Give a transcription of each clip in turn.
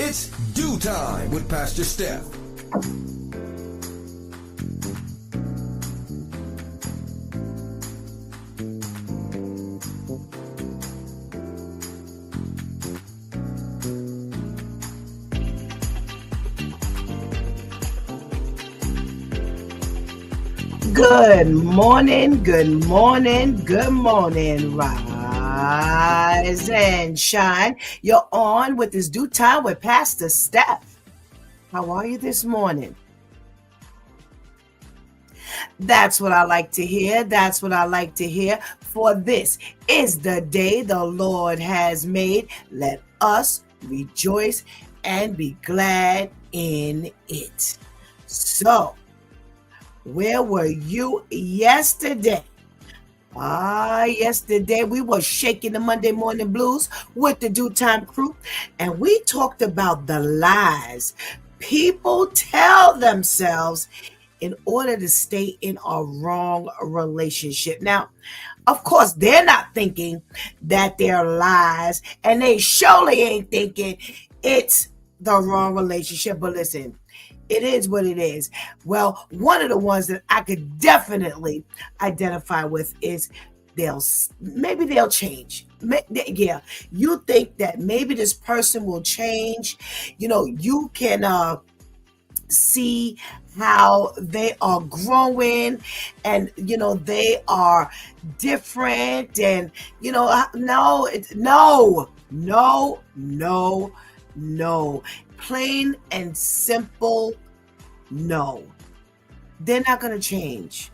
It's DEW Time with Pastor Steph. Good morning, good morning, good morning. Rise and shine. You're on with this DEW Time with Pastor Steph. How are you this morning? That's what I like to hear. That's what I like to hear. For this is the day the Lord has made. Let us rejoice and be glad in it. So, where were you yesterday? Yesterday we were shaking the Monday morning blues with the DEW Time crew, and we talked about the lies people tell themselves in order to stay in a wrong relationship. Now, of course, they're not thinking that they're lies, and they surely ain't thinking it's the wrong relationship. But listen, it is what it is. Well, one of the ones that I could definitely identify with is maybe they'll change. Yeah, you think that maybe this person will change. You can see how they are growing, and they are different, and no. Plain and simple, no. They're not going to change.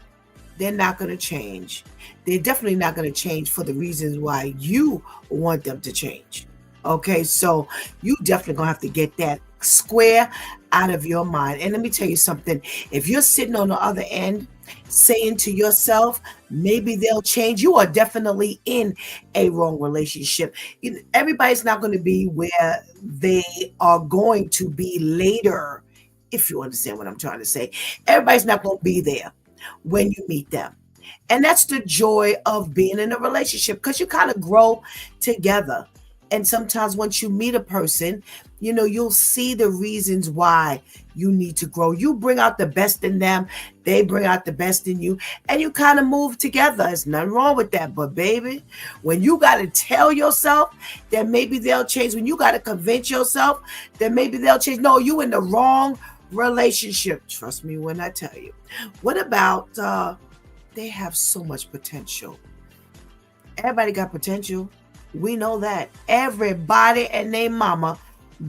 They're not going to change. They're definitely not going to change for the reasons why you want them to change. Okay, so you definitely going to have to get that square out of your mind. And let me tell you something. If you're sitting on the other end saying to yourself, maybe they'll change, you are definitely in a wrong relationship. Everybody's not going to be where they are going to be later, if you understand what I'm trying to say. Everybody's not going to be there when you meet them. And that's the joy of being in a relationship, because you kind of grow together. And sometimes once you meet a person, you'll see the reasons why you need to grow. You bring out the best in them. They bring out the best in you. And you kind of move together. There's nothing wrong with that. But baby, when you got to tell yourself that maybe they'll change, when you got to convince yourself that maybe they'll change, no, you in the wrong relationship. Trust me when I tell you. What about they have so much potential? Everybody got potential. We know that. Everybody and their mama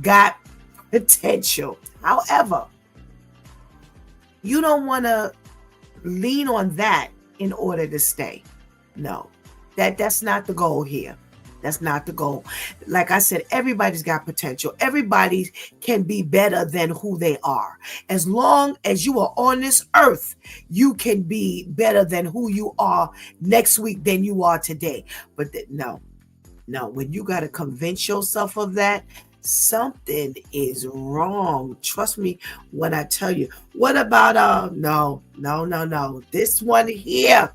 got potential. However, you don't want to lean on that in order to stay. No, that's not the goal here. That's not the goal. Like I said, everybody's got potential. Everybody can be better than who they are. As long as you are on this earth, you can be better than who you are next week than you are today. But no, when you got to convince yourself of that, something is wrong. Trust me when I tell you. What about no. This one here,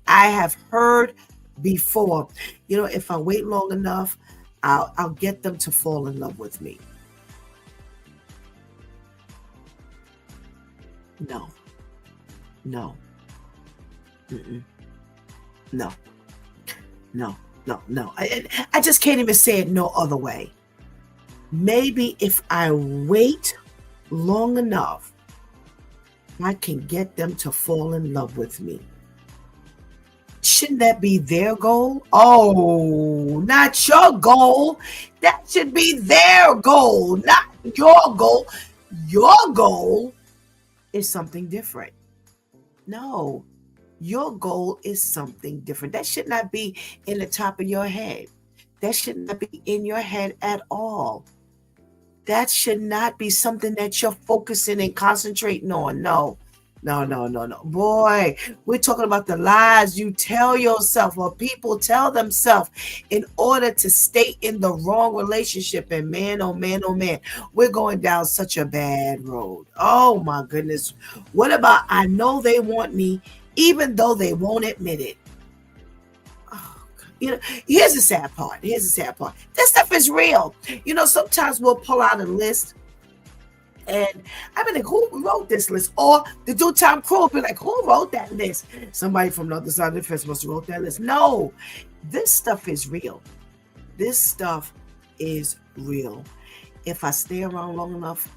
I have heard before. If I wait long enough, I'll get them to fall in love with me. No. Mm-mm. No. I just can't even say it no other way. Maybe if I wait long enough, I can get them to fall in love with me. Shouldn't that be their goal? Oh, not your goal. That should be their goal, not your goal. Your goal is something different. No. Your goal is something different. That should not be in the top of your head. That should not be in your head at all. That should not be something that you're focusing and concentrating on. No. Boy, we're talking about the lies you tell yourself or people tell themselves in order to stay in the wrong relationship. And man, oh man, we're going down such a bad road. Oh my goodness. What about I know they want me even though they won't admit it? Oh, You know, here's the sad part. Here's the sad part. This stuff is real. You know, sometimes we'll pull out a list and I be like, who wrote this list? Or the due time crew will be like, who wrote that list? Somebody from the other side of the fence must have wrote that list. No, this stuff is real. This stuff is real. If I stay around long enough,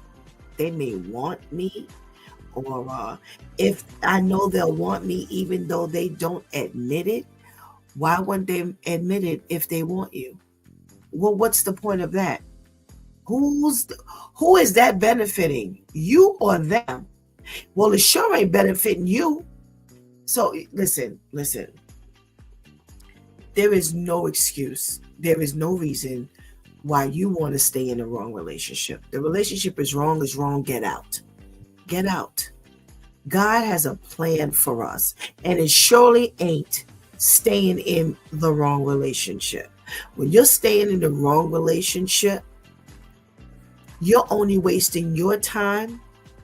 they may want me, or if I know they'll want me even though they don't admit it. Why wouldn't they admit it if they want you? Well, what's the point of that? Who is that benefiting? You or them? Well, it sure ain't benefiting you. So listen. There is no excuse. There is no reason why you want to stay in the wrong relationship. The relationship is wrong, get out. Get out. God has a plan for us, and it surely ain't staying in the wrong relationship. When you're staying in the wrong relationship, you're only wasting your time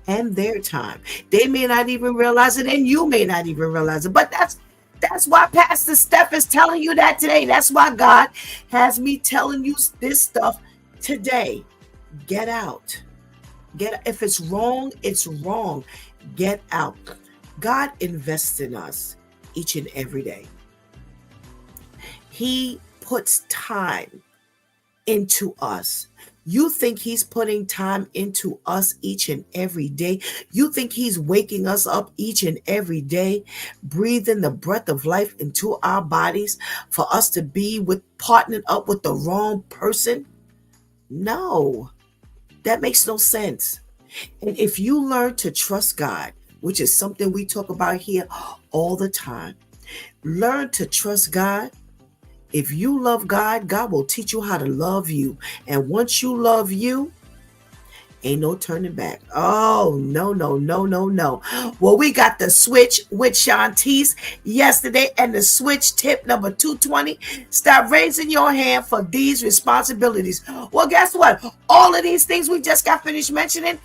and their time. They may not even realize it, and you may not even realize it. But that's why Pastor Steph is telling you that today. That's why God has me telling you this stuff today. Get out. If it's wrong, it's wrong. Get out. God invests in us each and every day. He puts time into us. You think he's putting time into us each and every day? You think he's waking us up each and every day, breathing the breath of life into our bodies for us to be partnered up with the wrong person? No, that makes no sense. And if you learn to trust God, which is something we talk about here all the time, learn to trust God. If you love God, God will teach you how to love you. And once you love you, ain't no turning back. Oh, no. Well, we got the switch with Shantice yesterday, and the switch tip number 220. Stop raising your hand for these responsibilities. Well, guess what? All of these things we just got finished mentioning,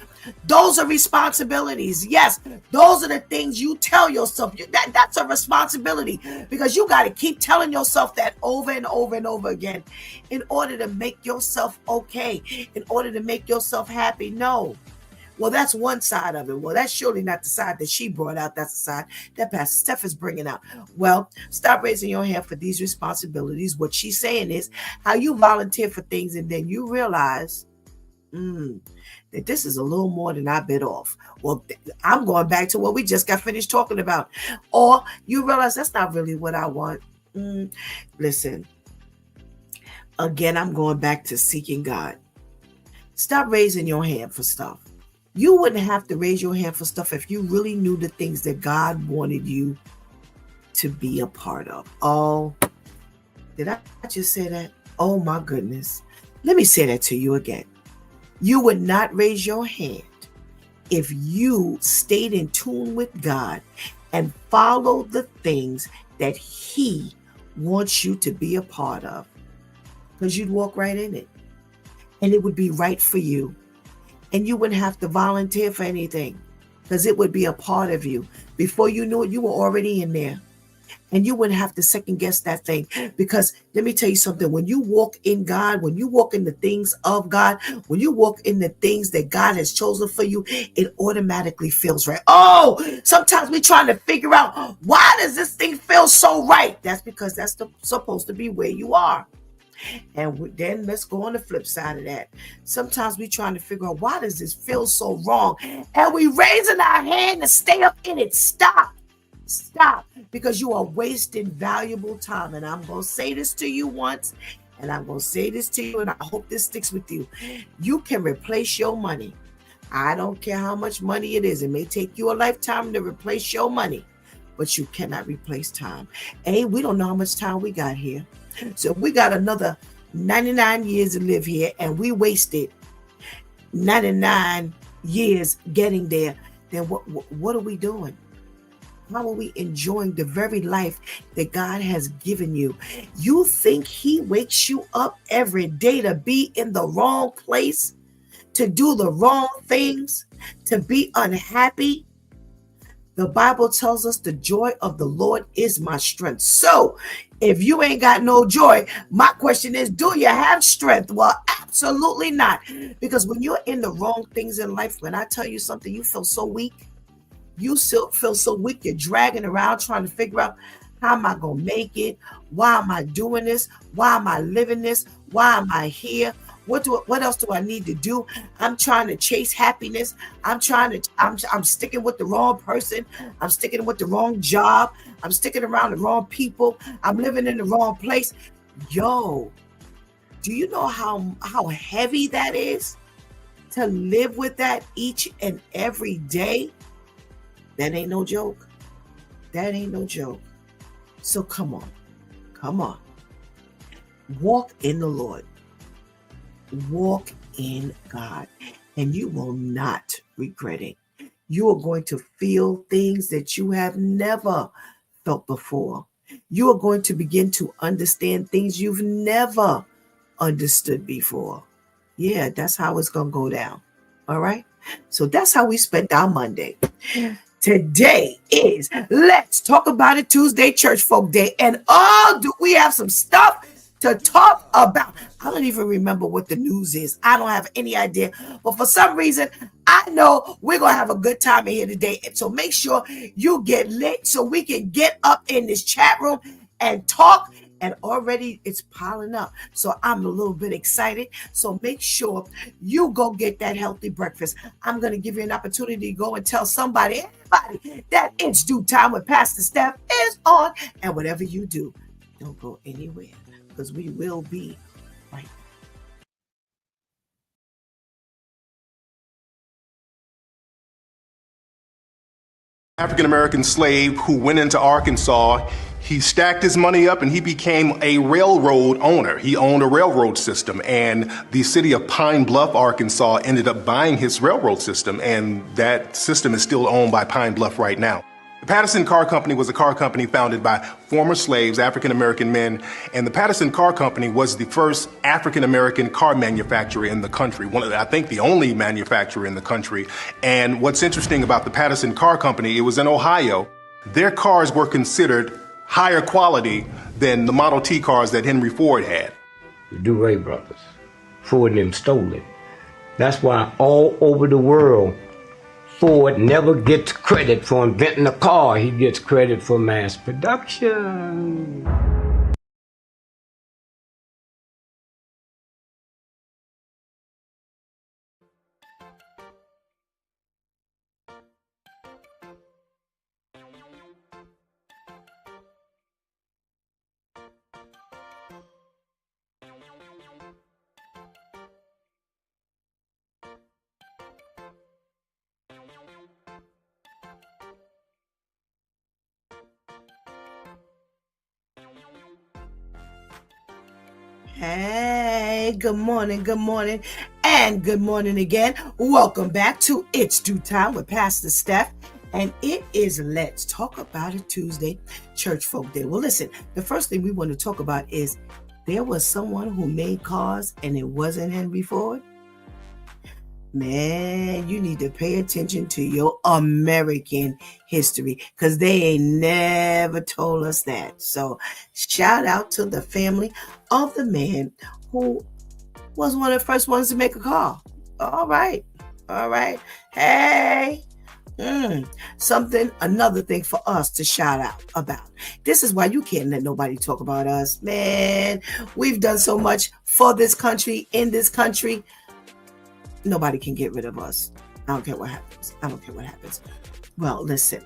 those are responsibilities. Yes, those are the things you tell yourself. That's a responsibility, because you got to keep telling yourself that over and over and over again in order to make yourself okay, in order to make yourself happy. No. Well, that's one side of it. Well, that's surely not the side that she brought out. That's the side that Pastor Steph is bringing out. Well, stop raising your hand for these responsibilities. What she's saying is how you volunteer for things and then you realize, that this is a little more than I bit off. Well, I'm going back to what we just got finished talking about. Or you realize that's not really what I want. Listen, again, I'm going back to seeking God. Stop raising your hand for stuff. You wouldn't have to raise your hand for stuff if you really knew the things that God wanted you to be a part of. Oh, did I just say that? Oh my goodness. Let me say that to you again. You would not raise your hand if you stayed in tune with God and followed the things that he wants you to be a part of, because you'd walk right in it and it would be right for you, and you wouldn't have to volunteer for anything because it would be a part of you. Before you knew it, you were already in there. And you wouldn't have to second guess that thing. Because let me tell you something. When you walk in God, when you walk in the things of God, when you walk in the things that God has chosen for you, it automatically feels right. Oh, sometimes we're trying to figure out, why does this thing feel so right? That's because that's supposed to be where you are. And then let's go on the flip side of that. Sometimes we're trying to figure out, why does this feel so wrong? And we raising our hand to stay up in it. Stop, because you are wasting valuable time. And I'm going to say this to you once, and I'm going to say this to you, and I hope this sticks with you. You can replace your money. I don't care how much money it is. It may take you a lifetime to replace your money, but you cannot replace time. We don't know how much time we got here. So we got another 99 years to live here, and we wasted 99 years getting there. Then what are we doing? How are we enjoying the very life that God has given you? You think he wakes you up every day to be in the wrong place, to do the wrong things, to be unhappy? The Bible tells us the joy of the Lord is my strength. So If you ain't got no joy, my question is, do you have strength? Well, absolutely not. Because when you're in the wrong things in life, when I tell you something, you feel so weak. You still feel so weak. You're dragging around trying to figure out, how am I going to make it? Why am I doing this? Why am I living this? Why am I here? What else do I need to do? I'm trying to chase happiness. I'm sticking with the wrong person. I'm sticking with the wrong job. I'm sticking around the wrong people. I'm living in the wrong place. Yo, do you know how heavy that is to live with that each and every day? That ain't no joke. That ain't no joke. So come on. Walk in the Lord. Walk in God, and you will not regret it. You are going to feel things that you have never felt before. You are going to begin to understand things you've never understood before. Yeah, that's how it's going to go down. All right. So that's how we spent our Monday. Today is Let's Talk About It Tuesday, Church Folk Day. And do we have some stuff to talk about? I don't even remember what the news is. I don't have any idea. But for some reason, I know we're going to have a good time in here today. And so make sure you get lit so we can get up in this chat room and talk. And already it's piling up. So I'm a little bit excited. So make sure you go get that healthy breakfast. I'm going to give you an opportunity to go and tell somebody, everybody, that It's Due Time with Pastor Steph is on. And whatever you do, don't go anywhere, because we will be right. African-American slave who went into Arkansas. He stacked his money up and he became a railroad owner. He owned a railroad system, and the city of Pine Bluff, Arkansas ended up buying his railroad system, and that system is still owned by Pine Bluff right now. The Patterson Car Company was a car company founded by former slaves, African-American men, and the Patterson Car Company was the first African-American car manufacturer in the country, I think the only manufacturer in the country. And what's interesting about the Patterson Car Company, it was in Ohio. Their cars were considered higher quality than the Model T cars that Henry Ford had. The DeRay brothers, Ford and them stole it. That's why all over the world, Ford never gets credit for inventing a car. He gets credit for mass production. Hey, good morning, and good morning again. Welcome back to It's Due Time with Pastor Steph, and it is Let's Talk About It Tuesday, Church Folk Day. Well, listen, the first thing we want to talk about is there was someone who made cars and it wasn't Henry Ford. Man, you need to pay attention to your American history, because they ain't never told us that. So shout out to the family of the man who was one of the first ones to make a car. All right. Hey, another thing for us to shout out about. This is why you can't let nobody talk about us, man. We've done so much for this country, in this country. Nobody can get rid of us. I don't care what happens. Well, listen,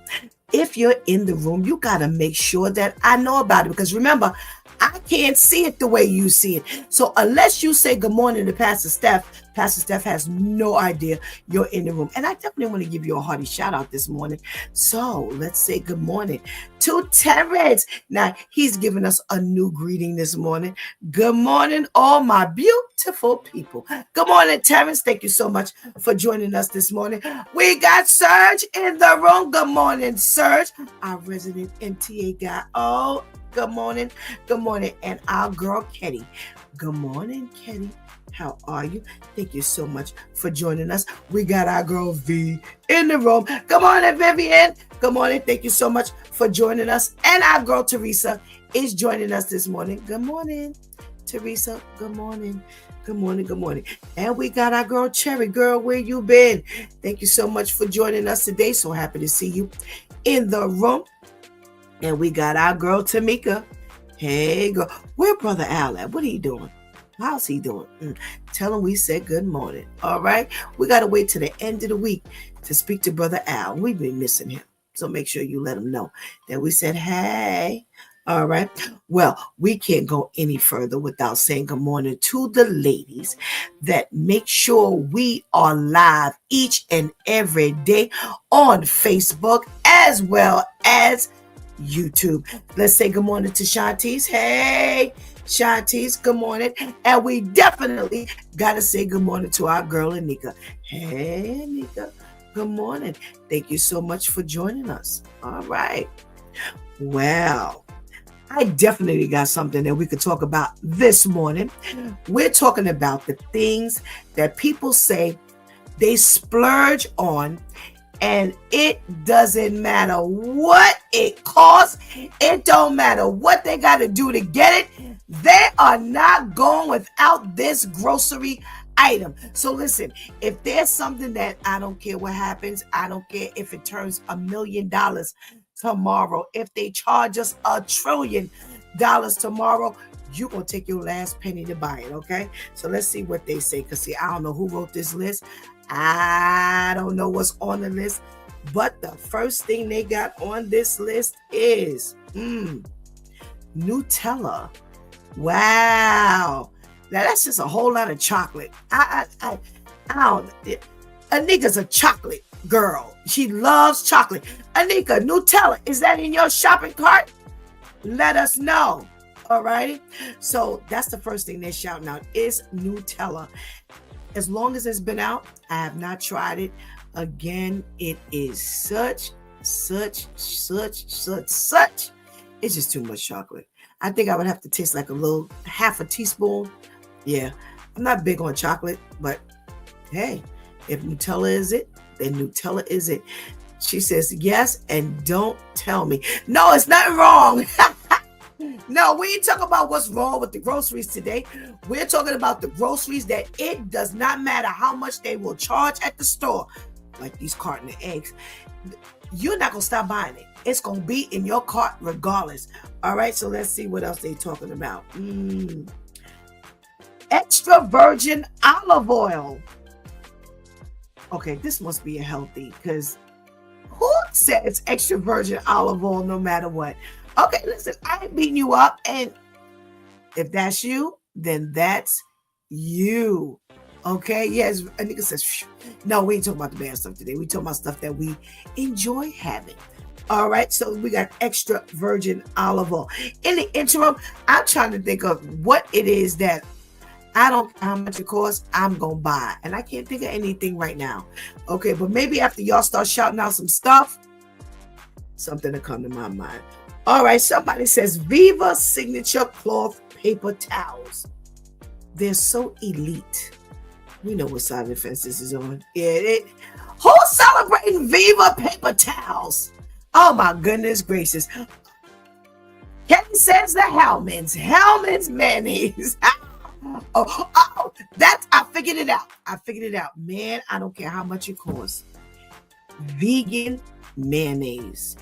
if you're in the room, you got to make sure that I know about it, because remember, I can't see it the way you see it. So unless you say good morning to Pastor Steph has no idea you're in the room. And I definitely want to give you a hearty shout out this morning. So let's say good morning to Terrence. Now, he's giving us a new greeting this morning. Good morning, all my beautiful people. Good morning, Terrence. Thank you so much for joining us this morning. We got Serge in the room. Good morning, Serge, our resident MTA guy. Oh, good morning. And our girl, Ketty. Good morning, Ketty. How are you? Thank you so much for joining us. We got our girl V in the room. Good morning, Vivian. Good morning. Thank you so much for joining us. And our girl Teresa is joining us this morning. Good morning, Teresa. Good morning. Good morning. Good morning. And we got our girl, Cherry. Girl, where you been? Thank you so much for joining us today. So happy to see you in the room. And we got our girl, Tamika. Hey, girl. Where Brother Al at? What are you doing? How's he doing? Tell him we said good morning. All right. We got to wait till the end of the week to speak to Brother Al. We've been missing him. So make sure you let him know that we said, hey. All right. Well, we can't go any further without saying good morning to the ladies that make sure we are live each and every day on Facebook as well as YouTube. Let's say good morning to Shantice. Hey, Shantice, good morning. And we definitely got to say good morning to our girl, Anika. Hey, Anika, good morning. Thank you so much for joining us. All right. Well, I definitely got something that we could talk about this morning. We're talking about the things that people say they splurge on, and it doesn't matter what it costs. It don't matter what they got to do to get it. They are not going without this grocery item. So listen, if there's something that I don't care what happens, I don't care if it turns $1 million tomorrow, if they charge us $1 trillion tomorrow, you're going to take your last penny to buy it, okay? So let's see what they say, because see, I don't know who wrote this list. I don't know what's on the list, but the first thing they got on this list is Nutella. Wow. Now that's just a whole lot of chocolate. I don't. Anika's a chocolate girl. She loves chocolate. Anika, Nutella, is that in your shopping cart? Let us know. All righty. So that's the first thing they're shouting out is Nutella. As long as it's been out, I have not tried it. Again, it is such. It's just too much chocolate. I think I would have to taste like half a teaspoon. Yeah, I'm not big on chocolate, but hey, if Nutella is it, then Nutella is it. She says yes, and don't tell me. No, it's not wrong. No, we ain't talking about what's wrong with the groceries today. We're talking about the groceries that it does not matter how much they will charge at the store, like these carton of eggs. You're not going to stop buying it. It's going to be in your cart regardless. All right, so let's see what else they're talking about. Extra virgin olive oil. Okay, this must be a healthy, because who says extra virgin olive oil no matter what? Okay, listen, I ain't beating you up, and if that's you, then that's you. Okay, yes, a nigga says, phew. No, we ain't talking about the bad stuff today. We talking about stuff that we enjoy having. All right, so we got extra virgin olive oil. In the interim, I'm trying to think of what it is that I don't know how much it costs, I'm going to buy. And I can't think of anything right now. Okay, but maybe after y'all start shouting out some stuff, something will come to my mind. All right, somebody says Viva Signature Cloth Paper Towels. They're so elite. We know what side of the fence this is on. Yeah, who's celebrating Viva Paper Towels? Oh my goodness gracious. Kenny says the Hellman's mayonnaise. Oh, I figured it out. Man, I don't care how much it costs. Vegan mayonnaise.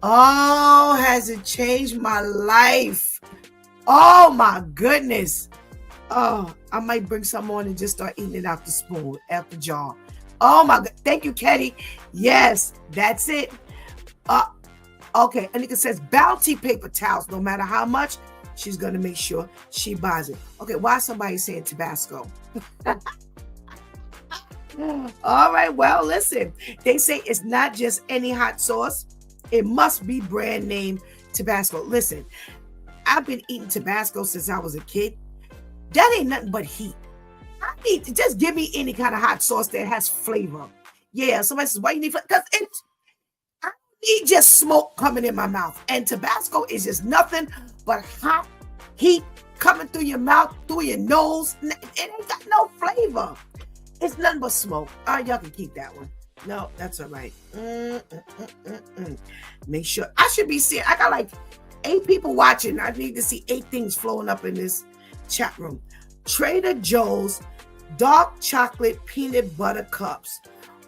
Oh, has it changed my life? Oh my goodness. Oh, I might bring some on and just start eating it out the spoon, out the jar. Oh my God. Thank you, Kenny. Yes, that's it. Okay, Anika says Bounty paper towels, no matter how much, she's going to make sure she buys it. Okay, why is somebody saying Tabasco? All right, well, listen. They say it's not just any hot sauce. It must be brand name Tabasco. Listen, I've been eating Tabasco since I was a kid. That ain't nothing but heat. I need to just give me any kind of hot sauce that has flavor. Yeah, somebody says, why you need flavor? Because I need just smoke coming in my mouth. And Tabasco is just nothing but hot heat coming through your mouth, through your nose. It ain't got no flavor. It's nothing but smoke. Y'all can keep that one. No, that's all right. Make sure. I should be seeing. I got like 8 people watching. I need to see 8 things flowing up in this chat room. Trader Joe's dark chocolate peanut butter cups.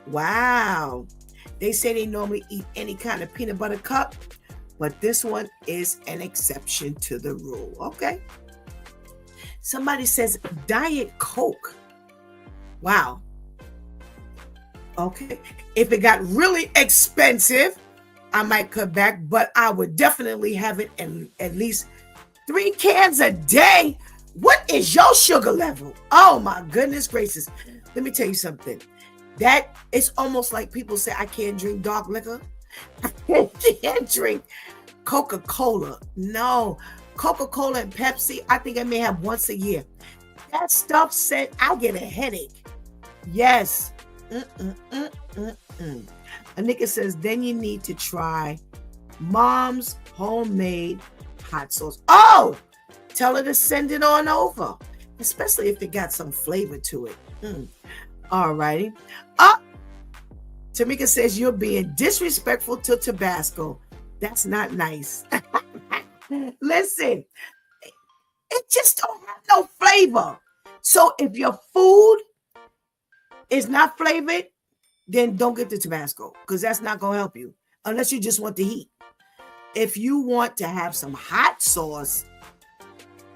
Wow. They say they normally eat any kind of peanut butter cup, but this one is an exception to the rule. Okay. Somebody says Diet Coke. Wow. Okay. If it got really expensive, I might cut back, but I would definitely have it in at least 3 cans a day. What is your sugar level? Oh my goodness gracious. Let me tell you something. That it's almost like people say I can't drink dark liquor. I can't drink Coca-Cola. No. Coca-Cola and Pepsi, I think I may have once a year. That stuff said I get a headache. Yes. Anika says, then you need to try Mom's homemade hot sauce. Oh, tell her to send it on over, especially if it got some flavor to it. All righty. Tamika says, you're being disrespectful to Tabasco. That's not nice. Listen, it just don't have no flavor. So if your food is not flavored, then don't get the Tabasco, because that's not going to help you unless you just want the heat. If you want to have some hot sauce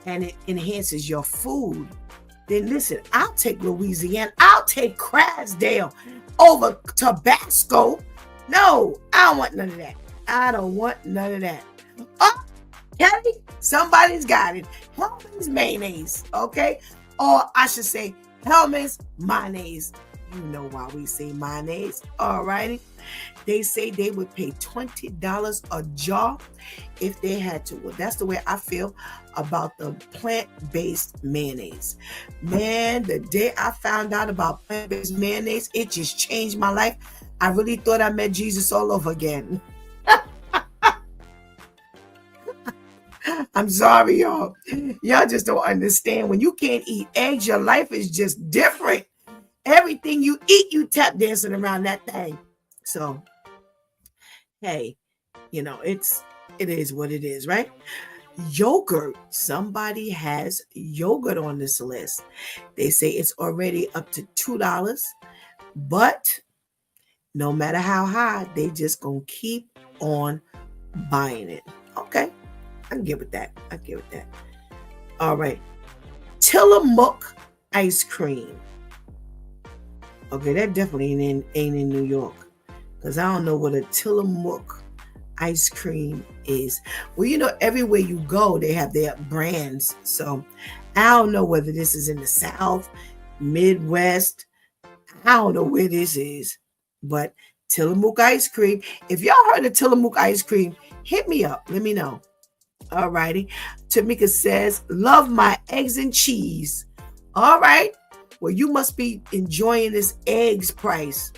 and it enhances your food, then listen, I'll take Louisiana. I'll take Crasdale over Tabasco. No, I don't want none of that. I don't want none of that. Oh, Kelly, somebody's got it. Hellman's mayonnaise, okay? Or I should say Hellman's mayonnaise. You know why we say mayonnaise. All righty. They say they would pay $20 a jar if they had to. Well, that's the way I feel about the plant-based mayonnaise. Man, the day I found out about plant-based mayonnaise, it just changed my life. I really thought I met Jesus all over again. I'm sorry, y'all. Y'all just don't understand. When you can't eat eggs, your life is just different. Everything you eat, you tap dancing around that thing. So, hey, you know, it is what it is, right? Yogurt. Somebody has yogurt on this list. They say it's already up to $2, but no matter how high, they just gonna keep on buying it. Okay, I can get with that. All right, Tillamook ice cream. Okay, that definitely ain't in New York, because I don't know what a Tillamook ice cream is. Well, you know, everywhere you go, they have their brands. So I don't know whether this is in the South, Midwest. I don't know where this is, but Tillamook ice cream. If y'all heard of Tillamook ice cream, hit me up. Let me know. All righty. Tamika says, love my eggs and cheese. All right. Well, you must be enjoying this eggs price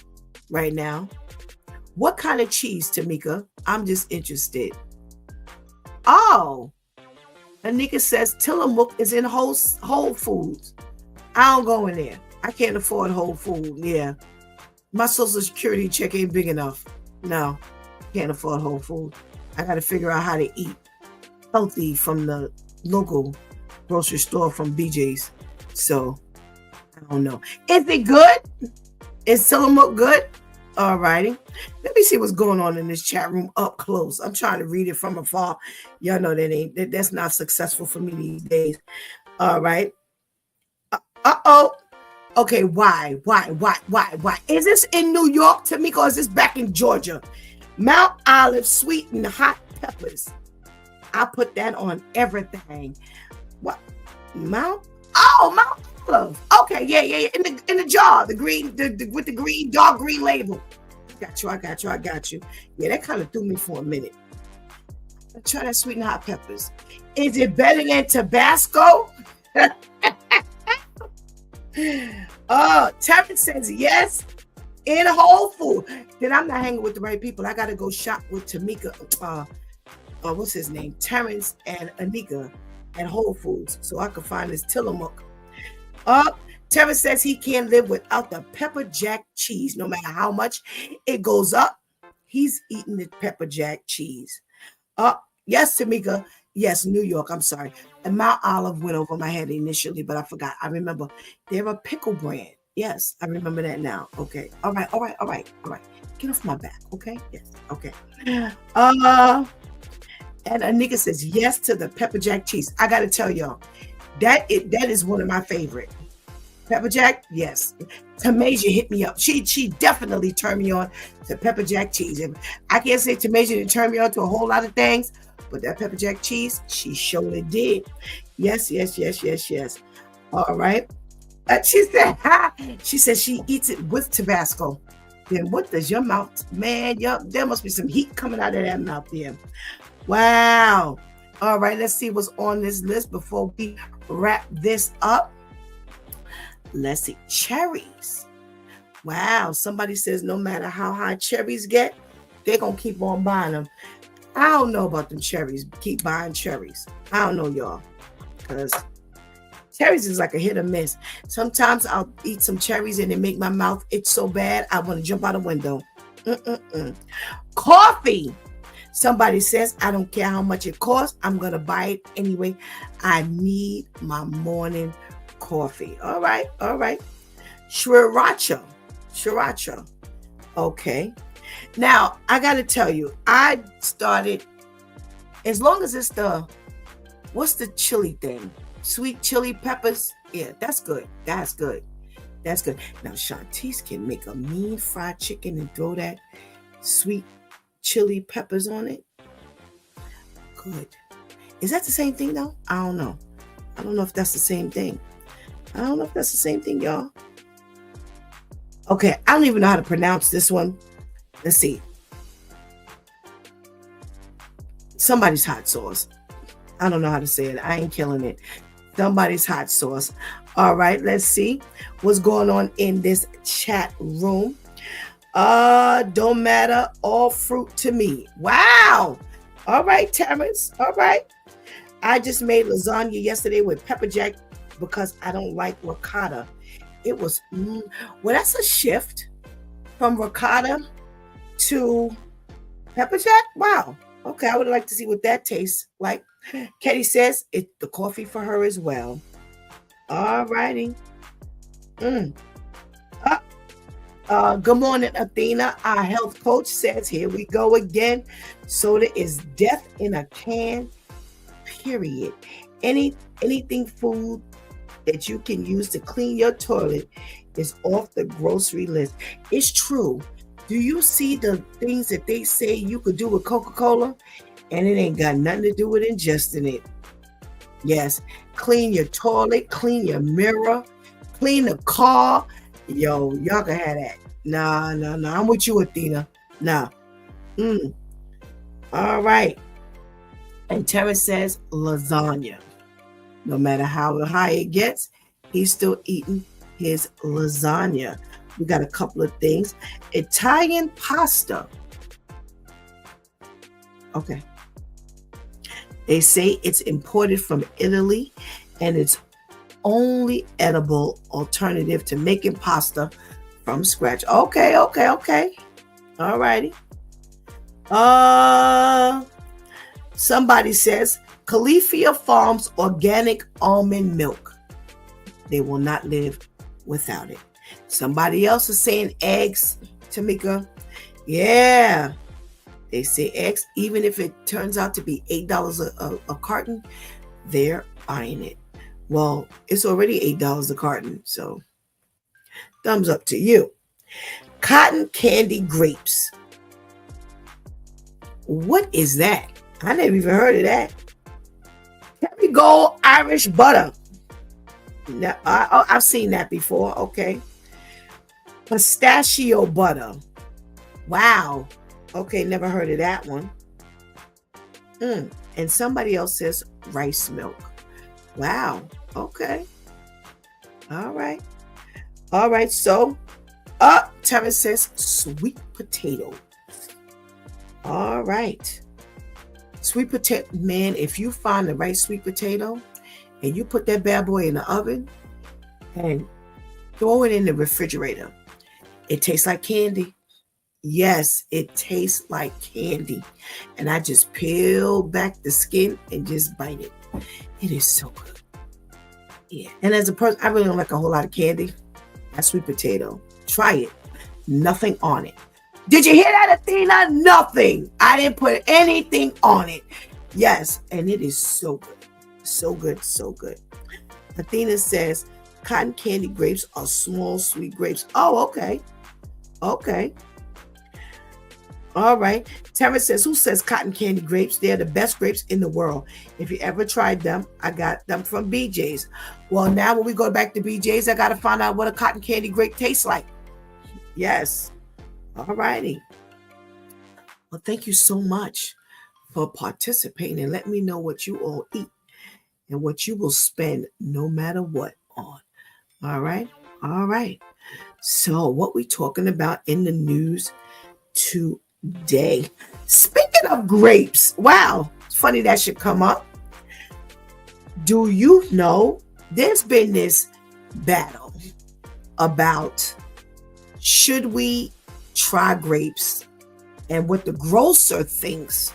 right now. What kind of cheese, Tamika? I'm just interested. Oh, Anika says Tillamook is in Whole Foods. I don't go in there. I can't afford Whole Food. Yeah. My Social Security check ain't big enough. No, can't afford Whole Food. I got to figure out how to eat healthy from the local grocery store from BJ's. So, I don't know. Is it good? Is Tillamook good? All righty. Let me see what's going on in this chat room up close. I'm trying to read it from afar. Y'all know that's not successful for me these days. All right. Uh-oh. Okay, why? Is this in New York, Tamika, or is this back in Georgia? Mount Olive sweet and hot peppers. I put that on everything. What? Mount Olive. Okay, yeah. In the jar, the green, with the green, dark green label. I got you. Yeah, that kind of threw me for a minute. Let's try that sweet and hot peppers. Is it better than Tabasco? Terrence says yes. In Whole Food. Then I'm not hanging with the right people. I gotta go shop with Tamika. What's his name? Terrence and Anika at Whole Foods, so I can find this Tillamook. Terrence says he can't live without the pepper jack cheese. No matter how much it goes up, he's eating the pepper jack cheese. Yes, Tamika. Yes, New York. I'm sorry. And Mount Olive went over my head initially, but I forgot. I remember they're a pickle brand. Yes, I remember that now. Okay. All right. All right. All right. All right. Get off my back. Okay. Yes. Okay. And Anika says yes to the pepper jack cheese. I got to tell y'all, that is one of my favorite. Pepper jack, yes. Tamasia hit me up. She definitely turned me on to pepper jack cheese. And I can't say Tamasia didn't turn me on to a whole lot of things, but that pepper jack cheese, she surely did. Yes, yes, yes, yes, yes. All right. She said, she says she eats it with Tabasco. Then what does your mouth, man? There must be some heat coming out of that mouth there. Wow. All right, let's see what's on this list before we wrap this up. Let's see. Cherries. Wow. Somebody says no matter how high cherries get, they're going to keep on buying them. I don't know about them cherries. Keep buying cherries. I don't know, y'all. Because cherries is like a hit or miss. Sometimes I'll eat some cherries and it make my mouth itch so bad, I want to jump out a window. Coffee. Somebody says, I don't care how much it costs. I'm going to buy it anyway. I need my morning coffee. All right. All right. Sriracha. Okay. Now, I got to tell you, I started, as long as it's what's the chili thing? Sweet chili peppers. Yeah, that's good. That's good. That's good. Now, Shantice can make a mean fried chicken and throw that sweet chili peppers on it. Good. Is that the same thing though? I don't know. I don't know if that's the same thing. Y'all. Okay, I don't even know how to pronounce this one. Let's see. Somebody's hot sauce. I don't know how to say it. I ain't killing it. Somebody's hot sauce. All right, let's see what's going on in this chat room. Don't matter. All fruit to me. Wow. All right, Terrence. All right. I just made lasagna yesterday with pepper jack because I don't like ricotta. It was, well, that's a shift from ricotta to pepper jack. Wow. Okay, I would like to see what that tastes like. Katie says it's the coffee for her as well. All righty. Good morning, Athena. Our health coach says, here we go again. Soda is death in a can, period. Anything food that you can use to clean your toilet is off the grocery list. It's true. Do you see the things that they say you could do with Coca-Cola? And it ain't got nothing to do with ingesting it. Yes. Clean your toilet, clean your mirror, clean the car. Yo, y'all can have that. Nah. I'm with you, Athena. Nah. All right. And Terrence says lasagna. No matter how high it gets, he's still eating his lasagna. We got a couple of things. Italian pasta. Okay. They say it's imported from Italy and it's only edible alternative to making pasta from scratch. Okay. All righty. Somebody says Califia Farms organic almond milk. They will not live without it. Somebody else is saying eggs, Tamika. Yeah. They say eggs, even if it turns out to be $8 a carton, they're buying it. Well, it's already $8 a carton, so thumbs up to you. Cotton candy grapes. What is that? I never even heard of that. Kerrygold Irish butter. Now, I've seen that before. Okay. Pistachio butter. Wow. Okay, never heard of that one. And somebody else says rice milk. Wow. Okay. All right. So, Terrence says sweet potato. All right. Sweet potato, man, if you find the right sweet potato and you put that bad boy in the oven and throw it in the refrigerator, it tastes like candy. Yes, it tastes like candy. And I just peel back the skin and just bite it. It is so good. Yeah. And as a person, I really don't like a whole lot of candy. That sweet potato. Try it. Nothing on it. Did you hear that, Athena? Nothing. I didn't put anything on it. Yes. And it is so good. So good. So good. Athena says, cotton candy grapes are small, sweet grapes. Oh, okay. Okay. All right. Tara says, who says cotton candy grapes? They're the best grapes in the world. If you ever tried them, I got them from BJ's. Well, now when we go back to BJ's, I got to find out what a cotton candy grape tastes like. Yes. All righty. Well, thank you so much for participating and let me know what you all eat and what you will spend no matter what on. All right. All right. So what we talking about in the news today? Speaking of grapes, wow, it's funny that should come up. Do you know there's been this battle about should we try grapes and what the grocer thinks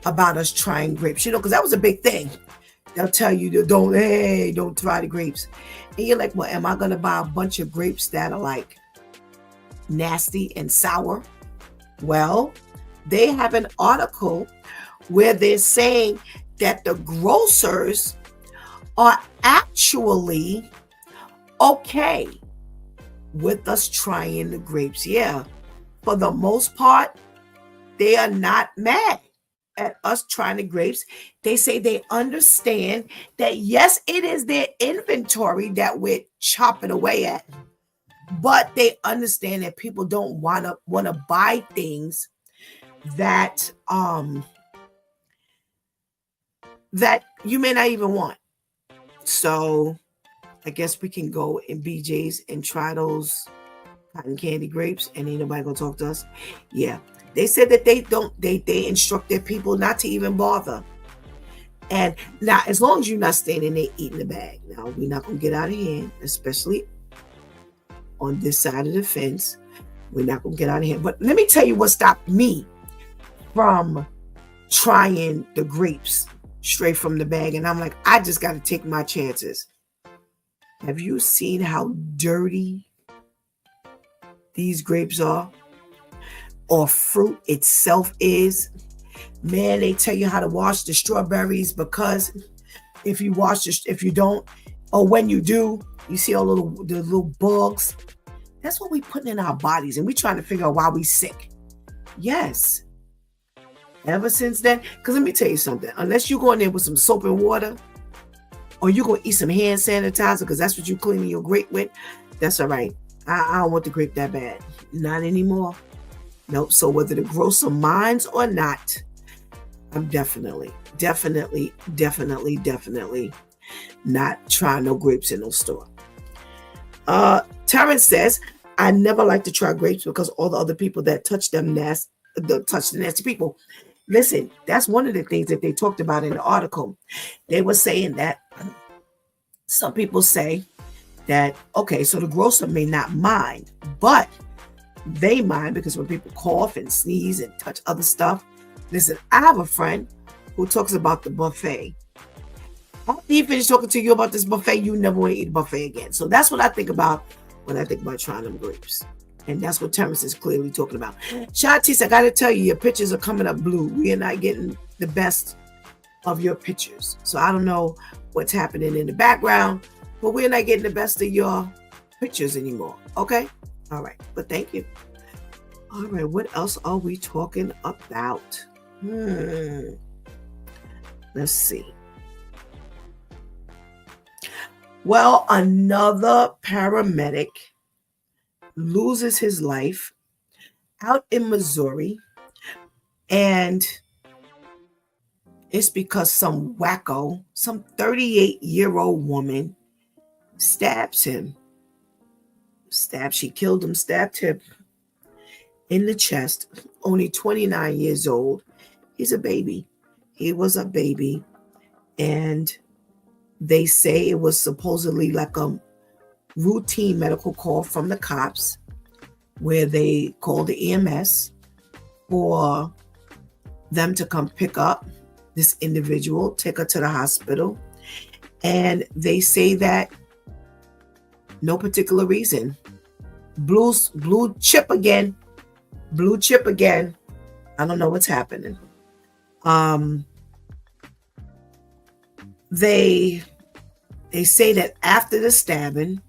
about us trying grapes? You know, because that was a big thing. They'll tell you, don't try the grapes. And you're like, well, am I going to buy a bunch of grapes that are like nasty and sour? Well, they have an article where they're saying that the grocers are actually okay with us trying the grapes. Yeah, for the most part, they are not mad at us trying the grapes. They say they understand that, yes, it is their inventory that we're chopping away at, but they understand that people don't want to buy things that that you may not even want. So I guess we can go in BJ's and try those cotton candy grapes and ain't nobody gonna talk to us. Yeah. They said that they instruct their people not to even bother. And now, as long as you're not standing there eating the bag, now we're not gonna get out of hand, especially on this side of the fence. We're not gonna get out of hand. But let me tell you what stopped me from trying the grapes straight from the bag. And I'm like, I just got to take my chances. Have you seen how dirty these grapes are? Or fruit itself is? Man, they tell you how to wash the strawberries, because if you don't, or when you do, you see all the little bugs. That's what we putting in our bodies, and we trying to figure out why we sick. Yes. Ever since then, because let me tell you something. Unless you go in there with some soap and water, or you're going to eat some hand sanitizer, because that's what you cleaning your grape with, that's all right. I don't want the grape that bad. Not anymore. Nope. So whether the grocer minds or not, I'm definitely not trying no grapes in no store. Terrence says, I never like to try grapes because all the other people that touch the nasty people. Listen, that's one of the things that they talked about in the article. They were saying that some people say that, okay, so the grocer may not mind, but they mind because when people cough and sneeze and touch other stuff. Listen, I have a friend who talks about the buffet. After he finished talking to you about this buffet, you never want to eat a buffet again. So that's what I think about when I think about trying them grapes. And that's what Terrence is clearly talking about. Shantis, I got to tell you, your pictures are coming up blue. We are not getting the best of your pictures. So I don't know what's happening in the background, but we're not getting the best of your pictures anymore. Okay? All right. But thank you. All right. What else are we talking about? Let's see. Well, another paramedic loses his life out in Missouri, and it's because some wacko, some 38-year-old woman stabs him. She killed him, stabbed him in the chest. Only 29 years old. He's a baby. He was a baby. And they say it was supposedly like a routine medical call from the cops where they called the EMS for them to come pick up this individual, take her to the hospital. And they say that no particular reason. Blue chip again. Blue chip again. I don't know what's happening. They say that after the stabbing,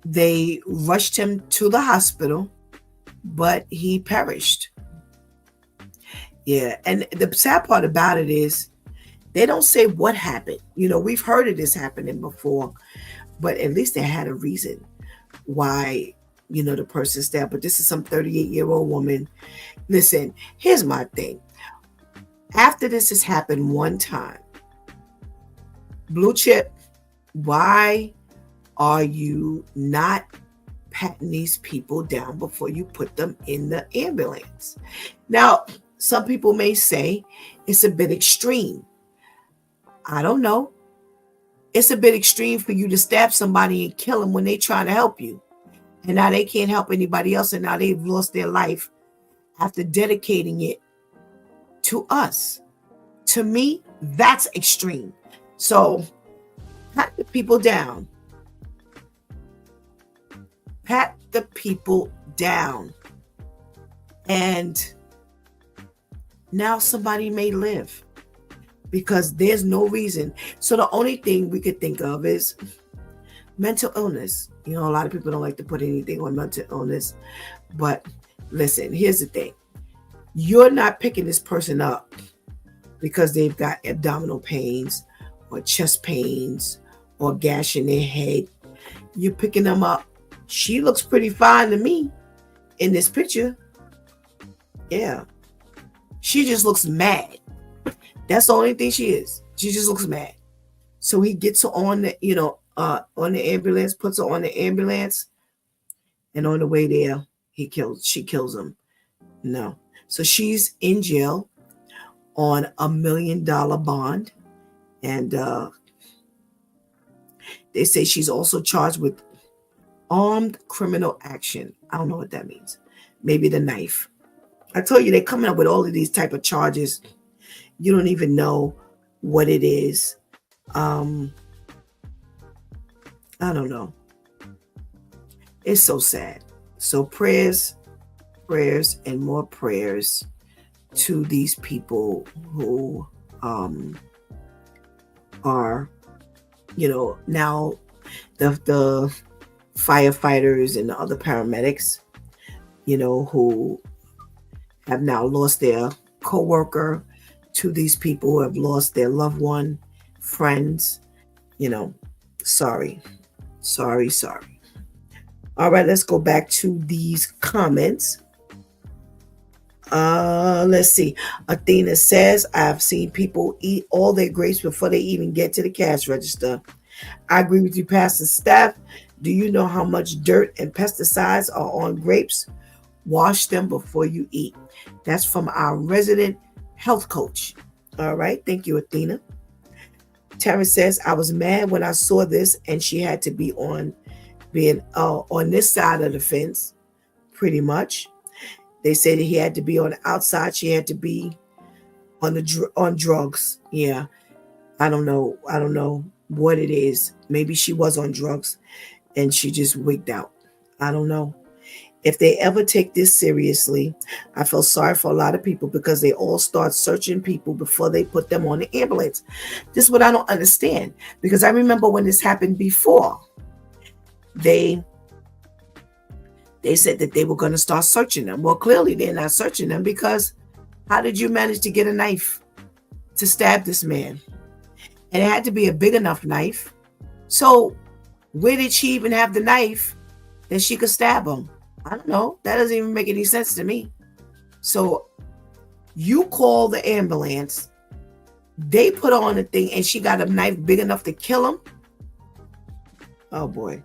they rushed him to the hospital, but he perished. Yeah, and the sad part about it is they don't say what happened. We've heard of this happening before, but at least they had a reason why, the person stabbed. But this is some 38-year-old woman. Listen, here's my thing. After this has happened one time, blue chip, why are you not patting these people down before you put them in the ambulance? Now, some people may say it's a bit extreme. I don't know. It's a bit extreme for you to stab somebody and kill them when they're trying to help you. And now they can't help anybody else, and now they've lost their life after dedicating it to us. To me, that's extreme. So, pat the people down. Pat the people down. And now somebody may live because there's no reason. So the only thing we could think of is mental illness. A lot of people don't like to put anything on mental illness. But listen, here's the thing. You're not picking this person up because they've got abdominal pains or chest pains or gash in their head. You're picking them up. She looks pretty fine to me in this picture. Yeah. She just looks mad. That's the only thing she is. She just looks mad. So he gets her on the, on the ambulance, puts her on the ambulance, and on the way there, she kills him. No. So she's in jail on $1 million bond. And they say she's also charged with armed criminal action. I don't know what that means. Maybe the knife. I told you they're coming up with all of these type of charges. You don't even know what it is. I don't know. It's so sad. So prayers, and more prayers to these people who are, now the firefighters and the other paramedics, who have now lost their co-worker, to these people who have lost their loved one, friends. Sorry. All right, let's go back to these comments. Let's see. Athena says, I've seen people eat all their grapes before they even get to the cash register. I agree with you, Pastor Steph. Do you know how much dirt and pesticides are on grapes? Wash them before you eat. That's from our resident health coach. All right. Thank you, Athena. Terrence says, I was mad when I saw this, and she had to be on this side of the fence, pretty much. They said that he had to be on the outside. She had to be on drugs. Yeah. I don't know what it is. Maybe she was on drugs and she just wigged out. I don't know. If they ever take this seriously, I feel sorry for a lot of people because they all start searching people before they put them on the ambulance. This is what I don't understand, because I remember when this happened before, they said that they were going to start searching them. Well, clearly they're not searching them, because how did you manage to get a knife to stab this man? And it had to be a big enough knife. So where did she even have the knife that she could stab him? I don't know. That doesn't even make any sense to me. So you call the ambulance, they put on the thing, and she got a knife big enough to kill him? Oh boy.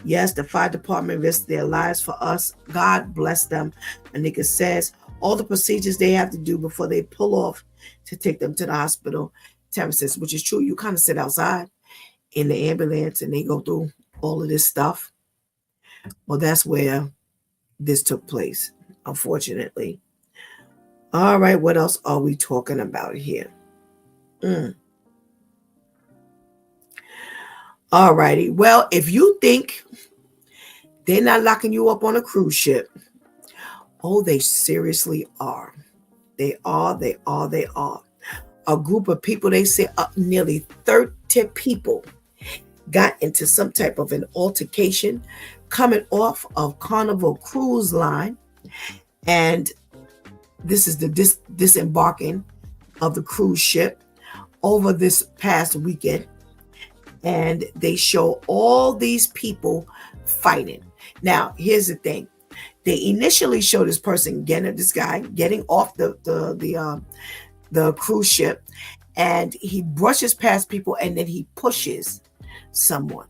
Yes, the fire department risked their lives for us. God bless them. Anika says all the procedures they have to do before they pull off to take them to the hospital. Terrence says, which is true. You kind of sit outside in the ambulance and they go through all of this stuff. Well, that's where this took place, unfortunately. All right, what else are we talking about here? All righty. Well, if you think they're not locking you up on a cruise ship, oh, they seriously are. They are. A group of people, they say nearly 30 people got into some type of an altercation coming off of Carnival Cruise Line. And this is the disembarking of the cruise ship over this past weekend. And they show all these people fighting. Now, here's the thing. They initially show this guy getting off the cruise ship, and he brushes past people and then he pushes someone.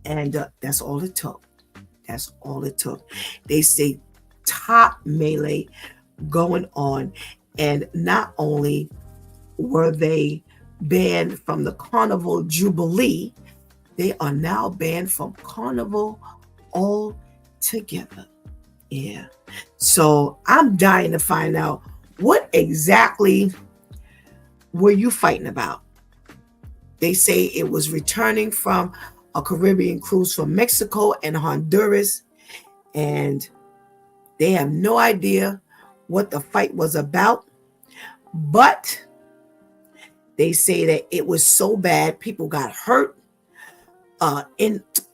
And that's all it took. That's all it took. They say top melee going on. And not only were they banned from the Carnival Jubilee, they are now banned from Carnival altogether. Yeah. So I'm dying to find out, what exactly were you fighting about? They say it was returning from a Caribbean cruise from Mexico and Honduras, and they have no idea what the fight was about, but they say that it was so bad, people got hurt.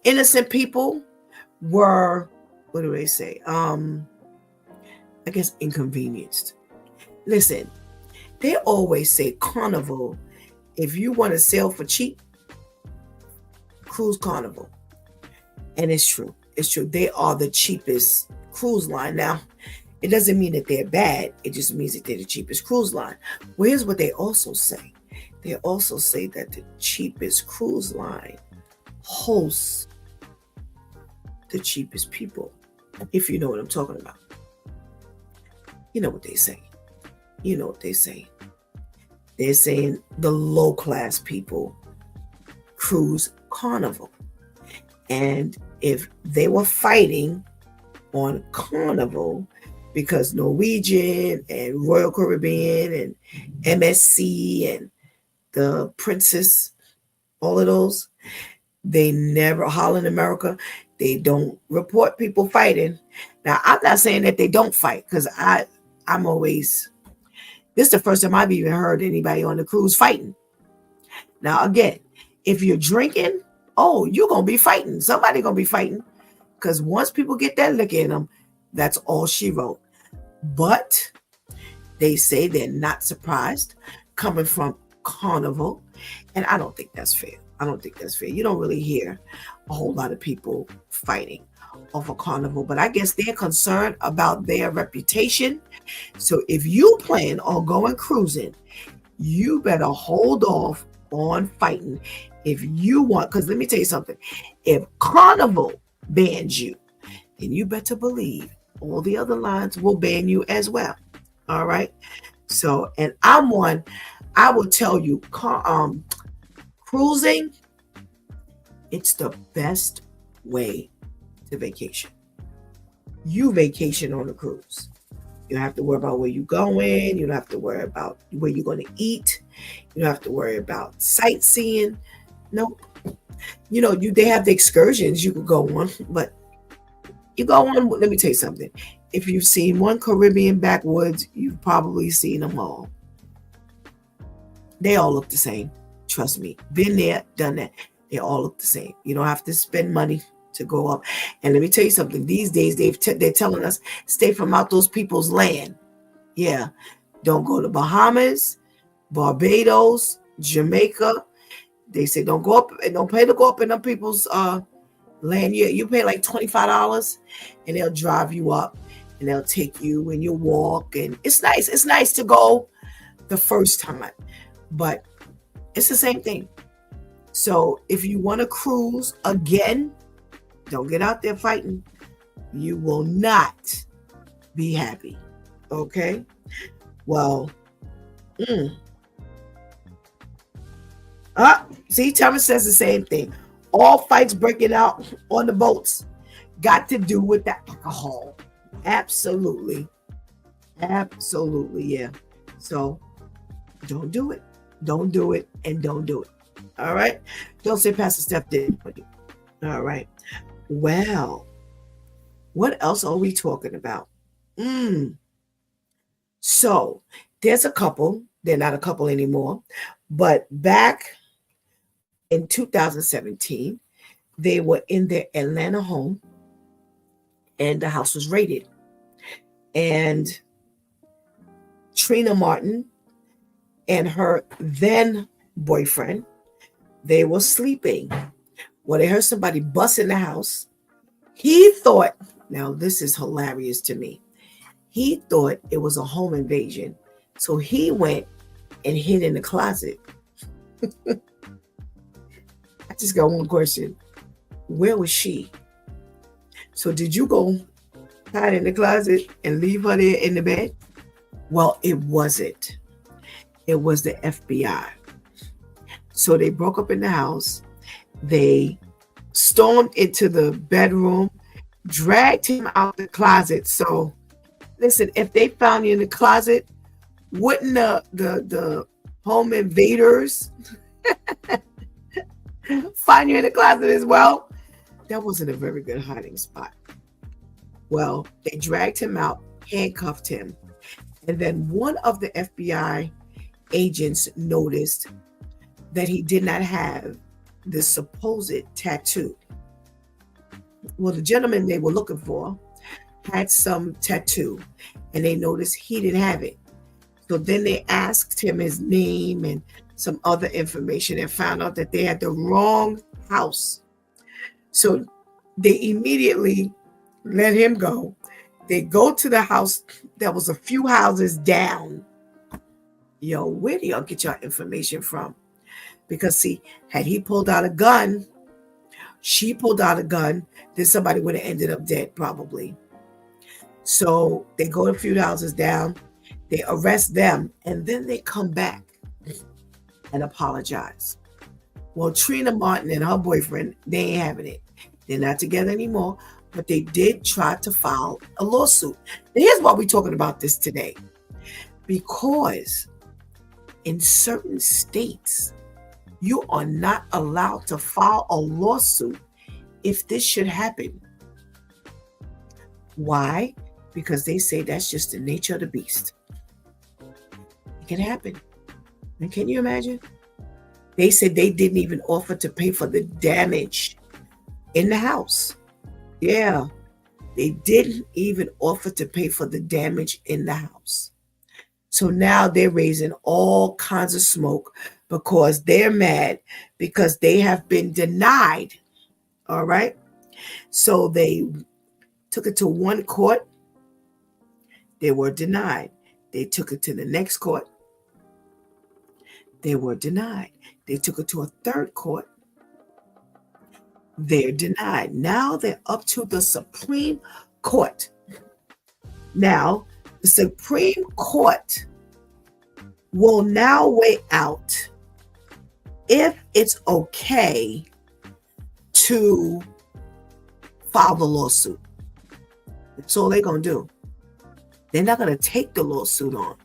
Innocent people were, what do they say? I guess inconvenienced. Listen, they always say Carnival, if you want to sail for cheap, cruise Carnival. And it's true. It's true. They are the cheapest cruise line. Now, it doesn't mean that they're bad. It just means that they're the cheapest cruise line. Well, here's what they also say. They also say that the cheapest cruise line hosts the cheapest people, if you know what I'm talking about. You know what they say. You know what they say. They're saying the low-class people cruise Carnival. And if they were fighting on Carnival, because Norwegian and Royal Caribbean and MSC and the Princess, all of those, they never, Holland America, they don't report people fighting. Now, I'm not saying that they don't fight, because I'm always, this is the first time I've even heard anybody on the cruise fighting. Now, again, if you're drinking, oh, you're going to be fighting. Somebody going to be fighting, because once people get that liquor in them, that's all she wrote. But they say they're not surprised coming from Carnival. And I don't think that's fair. I don't think that's fair. You don't really hear a whole lot of people fighting off a Carnival, but I guess they're concerned about their reputation. So if you plan on going cruising, you better hold off on fighting if you want. Because let me tell you something. If Carnival bans you, then you better believe all the other lines will ban you as well. All right. So, and I'm one, I will tell you, cruising, it's the best way to vacation. You vacation on a cruise. You don't have to worry about where you're going. You don't have to worry about where you're going to eat. You don't have to worry about sightseeing. Nope. You know, they have the excursions you could go on, but you go on, let me tell you something. If you've seen one Caribbean backwoods, you've probably seen them all. They all look the same. Trust me. Been there, done that. They all look the same. You don't have to spend money to go up. And let me tell you something. These days, they're telling us, stay from out those people's land. Yeah. Don't go to Bahamas, Barbados, Jamaica. They say don't go up and don't pay to go up in them people's land. You pay like $25 and they'll drive you up and they'll take you and you walk. And it's nice. It's nice to go the first time, but it's the same thing. So if you want to cruise again, don't get out there fighting. You will not be happy. Okay? Well, see, Thomas says the same thing. All fights breaking out on the boats got to do with the alcohol. Absolutely. Absolutely, yeah. So don't do it. Don't do it, and don't do it. All right. Don't say Pastor Steph did it. All right. Well, what else are we talking about? So there's a couple. They're not a couple anymore. But back in 2017, they were in their Atlanta home and the house was raided. And Trina Martin and her then boyfriend, they were sleeping. Well, they heard somebody bust in the house. He thought, now this is hilarious to me. He thought it was a home invasion. So he went and hid in the closet. I just got one question. Where was she? So did you go hide in the closet and leave her there in the bed? Well, it wasn't. It was the FBI. So they broke up in the house. They stormed into the bedroom, dragged him out the closet. So listen, if they found you in the closet, wouldn't the home invaders find you in the closet as well? That wasn't a very good hiding spot. Well, they dragged him out, handcuffed him. And then one of the FBI agents noticed that he did not have the supposed tattoo. Well, the gentleman they were looking for had some tattoo, and they noticed he didn't have it. So then they asked him his name and some other information and found out that they had the wrong house. So they immediately let him go. They go to the house that was a few houses down. Yo, where do y'all get your information from? Because see, had he pulled out a gun, she pulled out a gun, then somebody would have ended up dead probably. So they go a few houses down, they arrest them, and then they come back and apologize. Well, Trina Martin and her boyfriend, they ain't having it. They're not together anymore, but they did try to file a lawsuit. And here's why we're talking about this today. Because in certain states, you are not allowed to file a lawsuit if this should happen. Why? Because they say that's just the nature of the beast. It can happen. And can you imagine? They said they didn't even offer to pay for the damage in the house. Yeah, they didn't even offer to pay for the damage in the house. So now they're raising all kinds of smoke because they're mad because they have been denied. All right. So they took it to one court. They were denied. They took it to the next court. They were denied. They took it to a third court. They're denied. Now they're up to the Supreme Court. Now, the Supreme Court will now weigh out if it's okay to file the lawsuit. That's all they're going to do. They're not going to take the lawsuit on,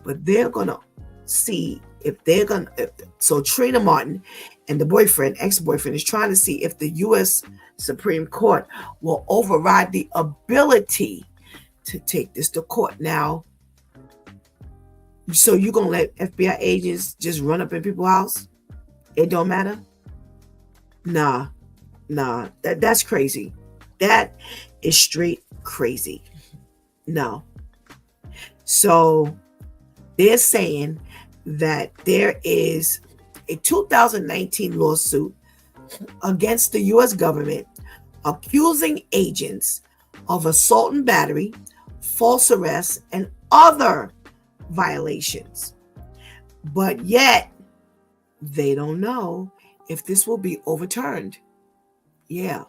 but they're going to see if they're going to. So Trina Martin and the boyfriend, ex-boyfriend, is trying to see if the U.S. Supreme Court will override the ability to take this to court. Now, so you're going to let FBI agents just run up in people's house? It don't matter? Nah, that's crazy. That is straight crazy. No. So they're saying that there is a 2019 lawsuit against the U.S. government accusing agents of assault and battery, false arrest, and other violations. But yet, they don't know if this will be overturned. Yeah.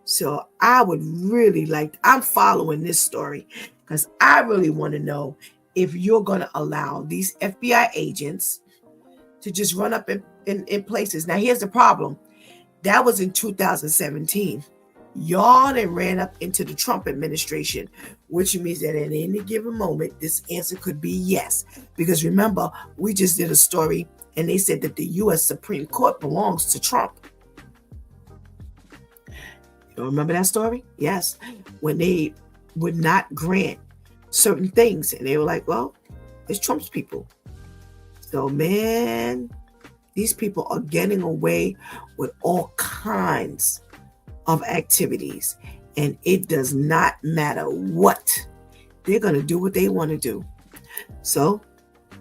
So I would really like, I'm following this story because I really want to know if you're going to allow these FBI agents to just run up in places. Now, here's the problem. That was in 2017. Y'all then ran up into the Trump administration, which means that at any given moment, this answer could be yes. Because remember, we just did a story and they said that the U.S. Supreme Court belongs to Trump. You remember that story? Yes. When they would not grant certain things and they were like, well, it's Trump's people. So, man, these people are getting away with all kinds of activities, and it does not matter what. They're going to do what they want to do. So,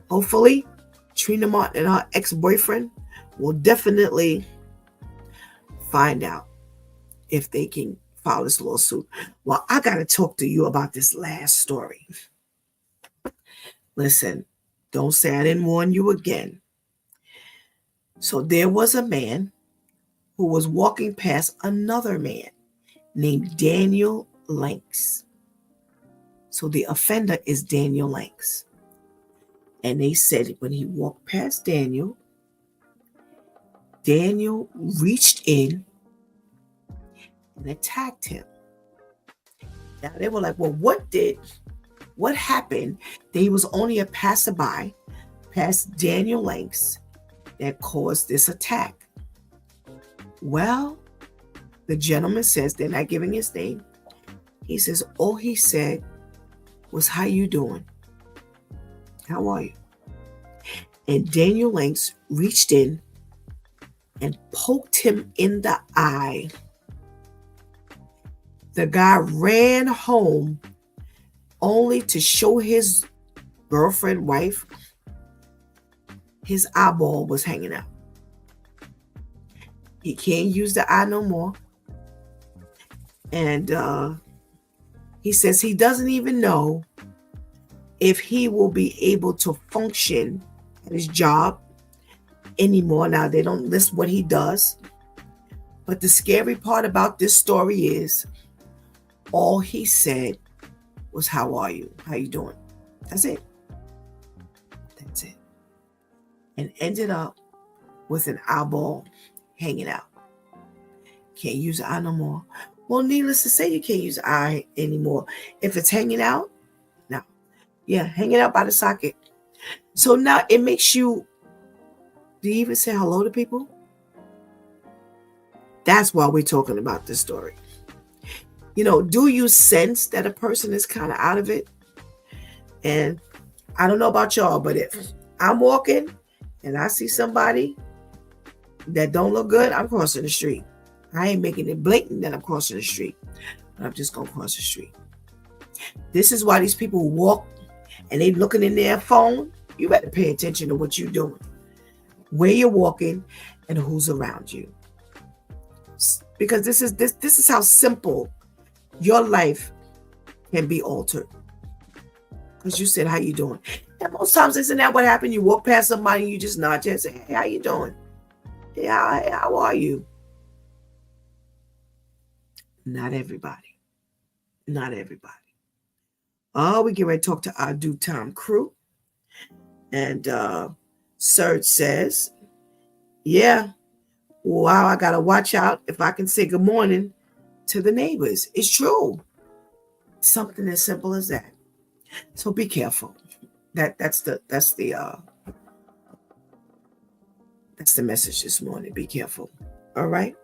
hopefully, Trina Martin and her ex-boyfriend will definitely find out if they can file this lawsuit. Well, I got to talk to you about this last story. Listen, don't say I didn't warn you again. So there was a man who was walking past another man named Daniel Lanks. So the offender is Daniel Lanks. And they said when he walked past Daniel, Daniel reached in and attacked him. Now they were like, well, what happened? That he was only a passerby past Daniel Lanks that caused this attack. Well, the gentleman says, they're not giving his name. He says, all he said was, how you doing? How are you? And Daniel Lanks reached in and poked him in the eye. The guy ran home only to show his girlfriend, wife, his eyeball was hanging out. He can't use the eye no more. And he says he doesn't even know if he will be able to function at his job anymore. Now, they don't list what he does. But the scary part about this story is all he said was, how are you? How you doing? That's it. That's it. And ended up with an eyeball hanging out. Can't use the eye no more. Well, needless to say, you can't use the eye anymore. If it's hanging out, no. Yeah, hanging out by the socket. So now it makes you, do you even say hello to people? That's why we're talking about this story. You know, do you sense that a person is kind of out of it? And I don't know about y'all, but if I'm walking and I see somebody that don't look good, I'm crossing the street. I ain't making it blatant that I'm crossing the street, but I'm just going to cross the street. This is why these people walk and they looking in their phone. You better pay attention to what you're doing, where you're walking, and who's around you. Because this is how simple your life can be altered. Because you said, how you doing? And most times, isn't that what happened? You walk past somebody, you just nod and say, hey, how you doing? Yeah, how are you? Not everybody. Not everybody. Oh, we get ready to talk to our due time crew. And Serge says, yeah, wow, I got to watch out if I can say good morning to the neighbors. It's true. Something as simple as that. So be careful. That's the message this morning. Be careful. All right.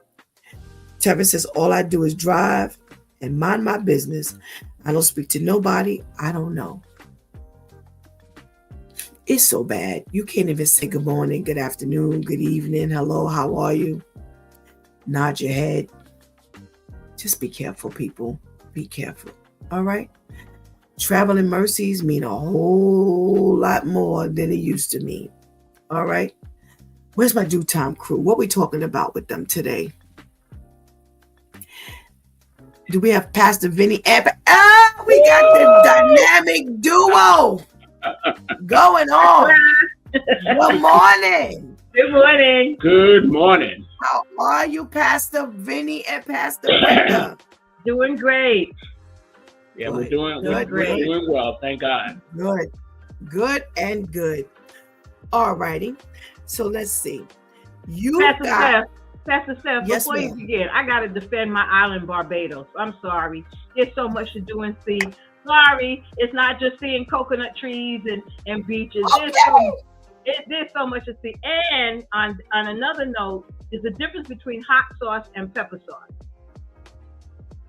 Tevin says, all I do is drive and mind my business. I don't speak to nobody I don't know. It's so bad. You can't even say good morning, good afternoon, good evening, hello, how are you? Nod your head. Just be careful, people. Be careful. All right? Traveling mercies mean a whole lot more than it used to mean. All right? Where's my due time crew? What are we talking about with them today? Do we have Pastor Vinny? We got the dynamic duo going on. Good morning. Good morning. Good morning. How are you, Pastor Vinny and Pastor Brenda? Doing great. Yeah, Good. we're doing well. Thank God. Good and good. All righty. So let's see. You Pastor got Steph, Pastor Steph, Yes, before you ma'am. begin, I got to defend my island, Barbados. I'm sorry. There's so much to do and see. Sorry, it's not just seeing coconut trees and beaches. There's so much to see. And on another note, there's a difference between hot sauce and pepper sauce.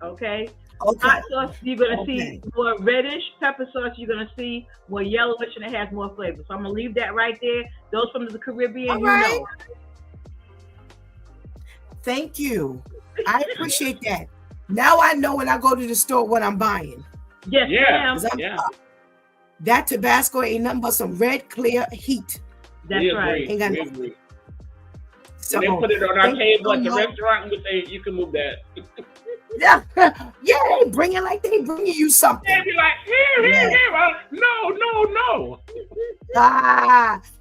Okay? Hot sauce, you're going to see more reddish. Pepper sauce, you're going to see more yellowish, and it has more flavor. So I'm going to leave that right there. Those from the Caribbean, know. Thank you. I appreciate that. Now I know when I go to the store what I'm buying. Yes, ma'am. That Tabasco ain't nothing but some red, clear heat. That's right. Ain't got nothing. So, they put it on our table at the restaurant, you can move that. Yeah, they bring it like they bringing you something. They be like, here. No.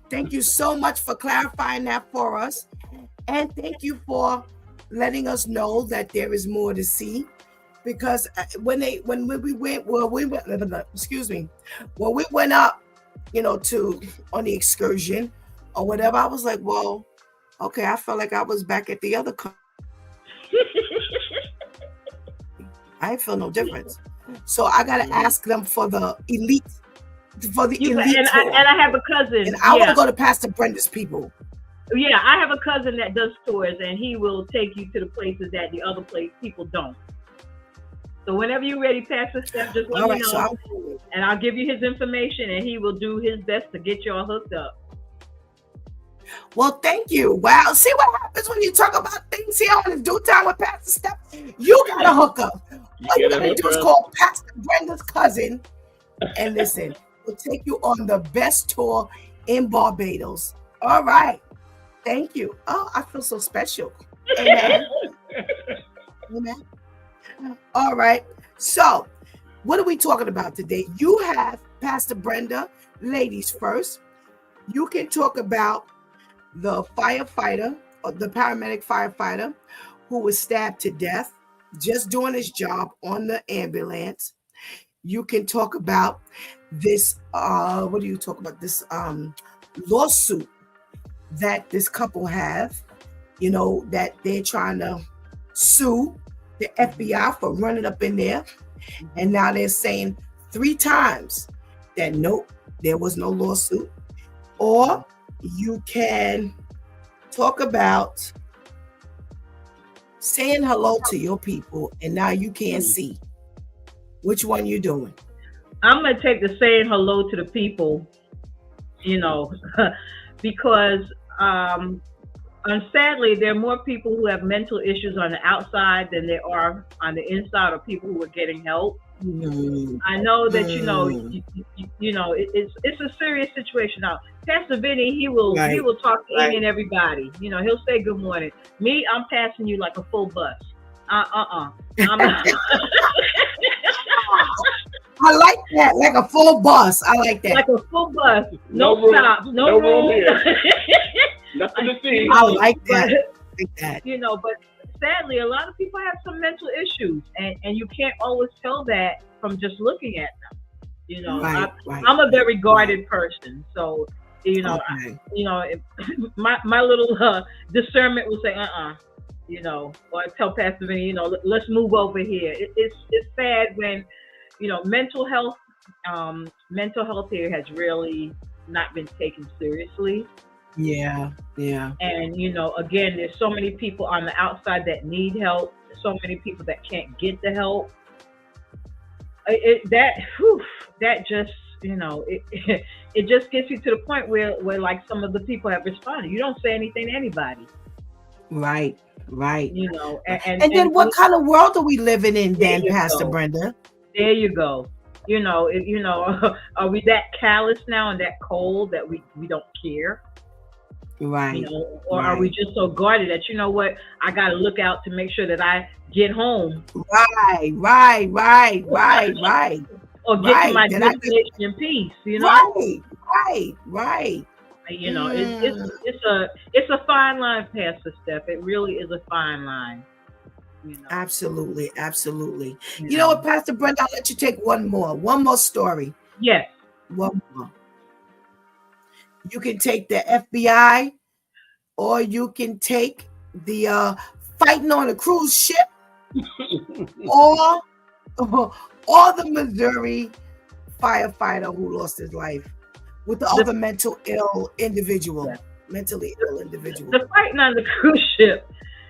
Thank you so much for clarifying that for us. And thank you for letting us know that there is more to see. Because when we went up, on the excursion or whatever, I was like, well, okay, I felt like I was back at the other country. I ain't feel no difference. So I gotta ask them for the elite tour. And I have a cousin. And I want to go to Pastor Brenda's people. Yeah, I have a cousin that does tours, and he will take you to the places that the other people don't. So whenever you're ready, Pastor Steph, just let me know, and I'll give you his information, and he will do his best to get you all hooked up. Well, thank you. Wow, see what happens when you talk about things here on the Due Time with Pastor Steph? You got to hook up. All you got to do is call Pastor Brenda's cousin, and listen, we'll take you on the best tour in Barbados. All right. Thank you. Oh, I feel so special. Amen. Amen. All right. So, what are we talking about today? You have Pastor Brenda, ladies first. You can talk about the firefighter, or the paramedic firefighter, who was stabbed to death just doing his job on the ambulance. You can talk about this. What do you talk about? This lawsuit that this couple have, that they're trying to sue the FBI for running up in there. And now they're saying 3 times that nope, there was no lawsuit. Or you can talk about saying hello to your people and now you can't see. Which one you doing? I'm going to take the saying hello to the people, because sadly, there are more people who have mental issues on the outside than there are on the inside, or people who are getting help. Mm-hmm. I know that it's a serious situation now. Pastor Vinny, he will talk to any and everybody. He'll say good morning. Me, I'm passing you like a full bus. I like that, like a full bus. I like that. Like a full bus. No stops. No room here. Nothing to see. I like that. But sadly, a lot of people have some mental issues, and you can't always tell that from just looking at them. I'm a very guarded person, so my little discernment will say, or I tell Pastor Vinny, let's move over here. It's sad when, mental health here has really not been taken seriously. Yeah. And, again, there's so many people on the outside that need help. So many people that can't get the help. That just, it just gets you to the point where like some of the people have responded. You don't say anything to anybody. Right. And then what kind of world are we living in then, Pastor Brenda? There you go. Are we that callous now and that cold that we don't care? Right. Or are we just so guarded that, I got to look out to make sure that I get home. Right. Or get to my destination in peace, Right. It's a fine line, Pastor Steph. It really is a fine line. Absolutely. You know what, Pastor Brenda, I'll let you take one more story. Yes. One more. You can take the FBI, or you can take fighting on a cruise ship, or the Missouri firefighter who lost his life with the other mentally ill individual. The fighting on the cruise ship,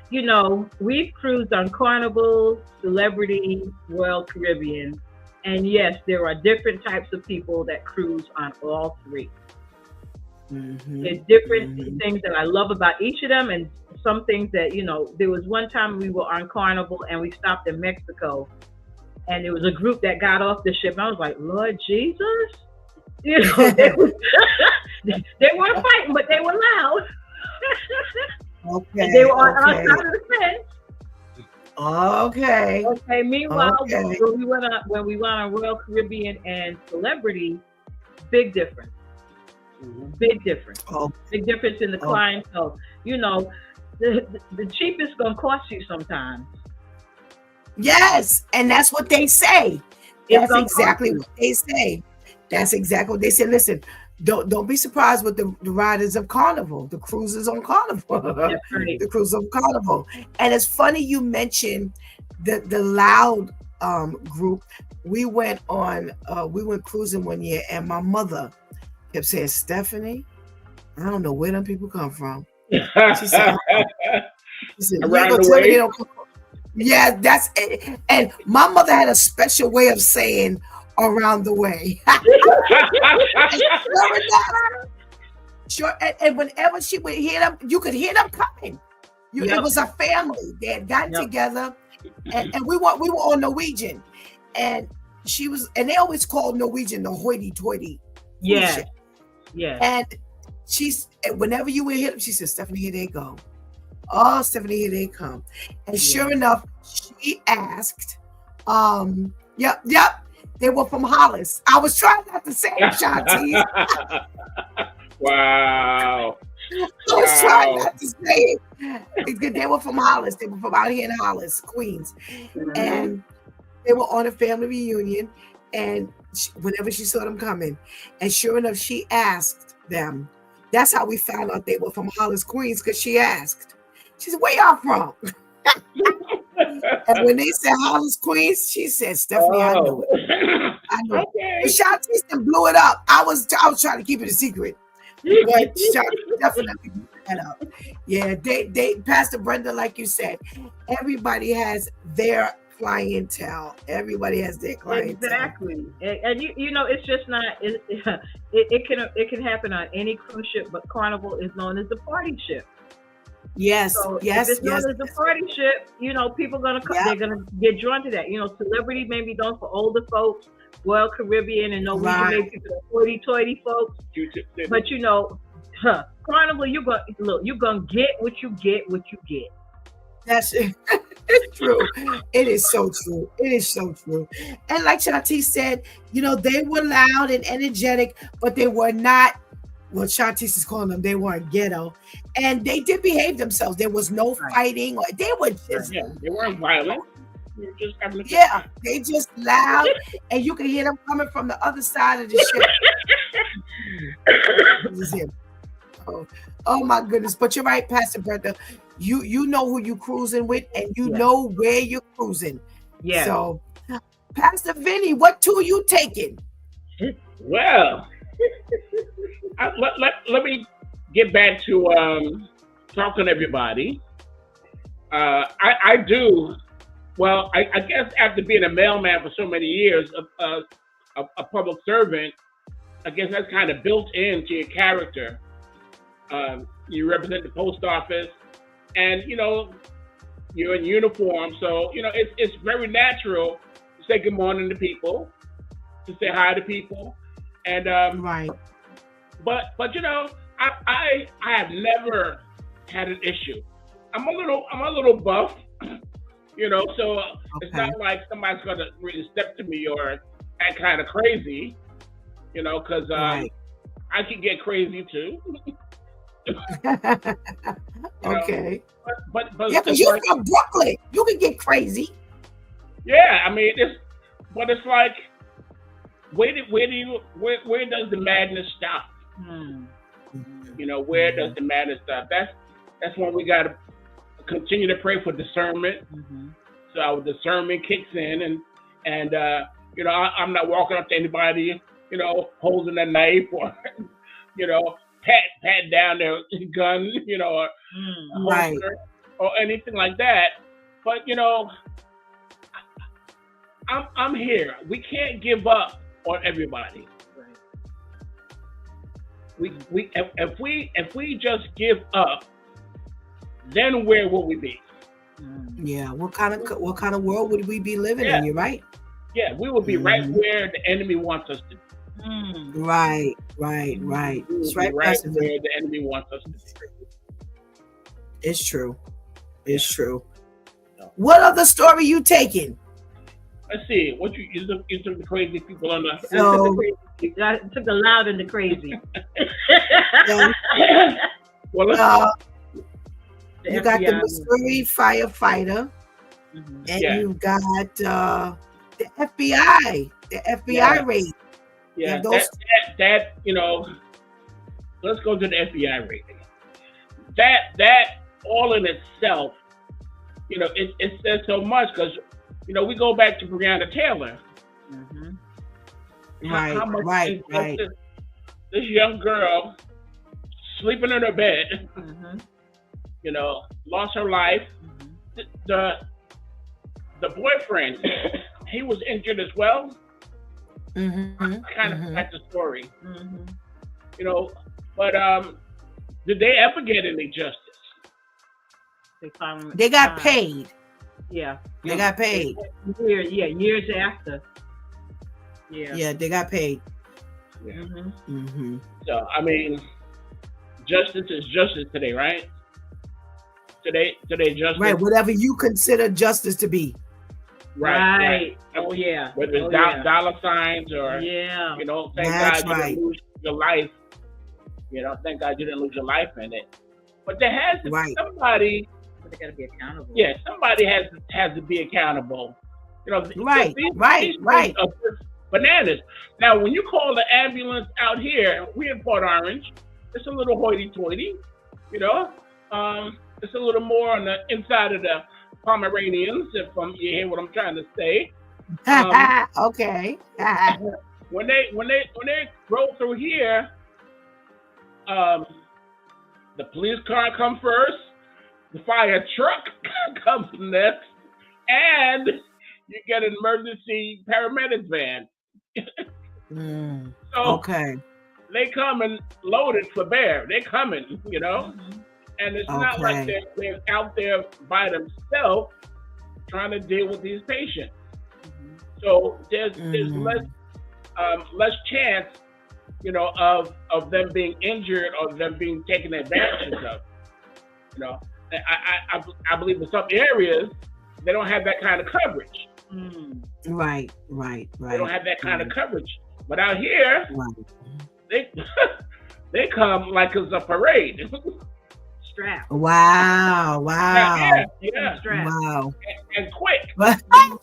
you know, we've cruised on Carnival, Celebrity, Royal Caribbean, and yes, there are different types of people that cruise on all three. There's different things that I love about each of them, and some things that, you know, there was one time we were on Carnival and we stopped in Mexico, and there was a group that got off the ship, and I was like, Lord Jesus, you know, they weren't fighting, but they were loud. And they were on our side of the fence. Okay. Meanwhile, when we went on Royal Caribbean and Celebrity, big difference. Big difference. Big difference in the clientele. You know, the cheapest gonna cost you sometimes. Yes, and that's what they say. That's exactly what they say. That's exactly what they say. Listen, don't be surprised with the riders of Carnival, the cruises on Carnival, the cruise on Carnival. And it's funny you mentioned the loud group. We went cruising one year, and my mother kept saying, Stephanie, I don't know where them people come from. She said, around the way. Yeah, that's it. And my mother had a special way of saying around the way. Sure, and whenever she would hear them, you could hear them coming. It was a family. They had gotten together, and we were on Norwegian, and they always called Norwegian the hoity-toity. Yeah. And whenever you would hear them, she said, Stephanie, here they go. Oh, Stephanie, here they come. And sure enough, she asked, yep, they were from Hollis. I was trying not to say it, Shanti. Wow. I was trying not to say it. They were from Hollis. They were from out here in Hollis, Queens. And they were on a family reunion. And whenever she saw them coming, and sure enough, she asked them. That's how we found out they were from Hollis, Queens, because she asked. She said, where y'all from? And when they said Hollis, Queens, she said, Stephanie, I know it. I know it. And Shanti blew it up. I was trying to keep it a secret. But Shanti definitely blew that up. Yeah, they Pastor Brenda, like you said, everybody has their clientele. Everybody has their clientele. Exactly. And you know, it's just not it can happen on any cruise ship, but Carnival is known as the party ship. Yes, so if it's known as the party ship, you know, people gonna come, they're gonna get drawn to that. You know, Celebrity may be known for older folks, Royal Caribbean and Norwegian may be for hoity-toity folks. But you know, Carnival, you're gonna get what you get. That's it. It's true. It is so true. It is so true. And like Shanti said, you know, they were loud and energetic, but they were not what Shanti is calling them. They weren't ghetto. And they did behave themselves. There was no fighting. Or they were just... they weren't violent. They just loud. And you can hear them coming from the other side of the ship. Oh my goodness. But you're right, Pastor Brenda. You know who you cruising with, and you know where you're cruising. Yeah. So, Pastor Vinny, what tour you taking? Well, let me get back to talking to everybody. I do. Well, I guess after being a mailman for so many years, a public servant, I guess that's kind of built into your character. You represent the post office. And, you know, you're in uniform. So, you know, it's very natural to say good morning to people, to say hi to people. And, right. But, you know, I have never had an issue. I'm a little buff, you know, so it's not like somebody's going to really step to me or act kind of crazy, you know, because I can get crazy too. Okay. But yeah, because you're from Brooklyn. You can get crazy. Yeah, I mean, it's like, where does the madness stop? You know, where does the madness stop? That's when we got to continue to pray for discernment. So our discernment kicks in, and you know, I'm not walking up to anybody, you know, holding a knife or, you know, pat down their gun, you know, or holster or anything like that. But you know, I'm here. We can't give up on everybody. If we just give up, then where will we be? Yeah. What kind of world would we be living in? You're right. Yeah, we will be right where the enemy wants us to be. Right. It's right where the enemy wants us to be. It's true. It's true. What other story you taking? Let's see. What you took the crazy people on the. So, I took the loud and the crazy. Well, you got the Missouri firefighter, and you got the FBI. The FBI raid. Yeah, that you know. Let's go to the FBI raid. That all in itself, you know, it says so much because, you know, we go back to Breonna Taylor. Right. This young girl sleeping in her bed, you know, lost her life. The boyfriend, he was injured as well. Kind of like the story, you know. But did they ever get any justice? They got paid. Yeah, they got paid. Years after. Yeah, they got paid. So I mean, justice is justice today, right? Today, justice. Right, whatever you consider justice to be. Right. Oh yeah. Whether it's dollar signs or you know, thank God you didn't lose your life. You know, thank God you didn't lose your life in it. But there has to be somebody. But they got to be accountable. Yeah, somebody has to be accountable. You know, right. Are bananas. Now, when you call the ambulance out here, we're in Port Orange. It's a little hoity-toity. You know, it's a little more on the inside of the Pomeranians, if you hear what I'm trying to say. Okay. when they roll through here, the police car come first, the fire truck comes next, and you get an emergency paramedics van. So they come and loaded for bear. They coming, you know. And it's not like they're out there by themselves trying to deal with these patients. So there's less chance, you know, of them being injured or them being taken advantage of. You know, I believe in some areas they don't have that kind of coverage. Right. They don't have that kind of coverage. But out here, they come like it's a parade. Strap. Wow. Yeah. Strap. Wow. And quick.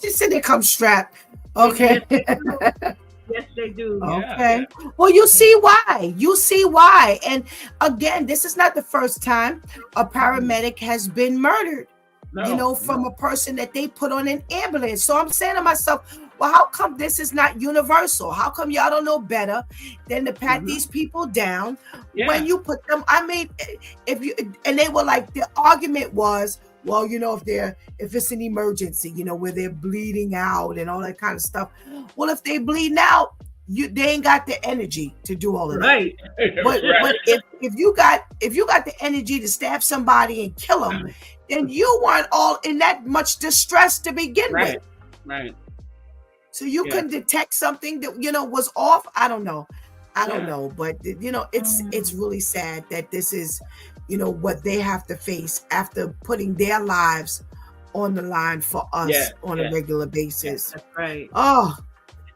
Just said they come strapped. Okay. Yes, they do. Okay. Yeah. Well, you see why. And again, this is not the first time a paramedic has been murdered. From a person that they put on an ambulance. So I'm saying to myself, well, how come this is not universal? How come y'all don't know better than to pat these people down when you put them? I mean, and they were like, the argument was, well, you know, if it's an emergency, you know, where they're bleeding out and all that kind of stuff. Well, if they bleeding out, they ain't got the energy to do all of that. Right. But if you got the energy to stab somebody and kill them, then you weren't all in that much distress to begin with. Right. So you couldn't detect something that, you know, was off. I don't know. But you know, it's really sad that this is, you know, what they have to face after putting their lives on the line for us on a regular basis. That's right. Oh,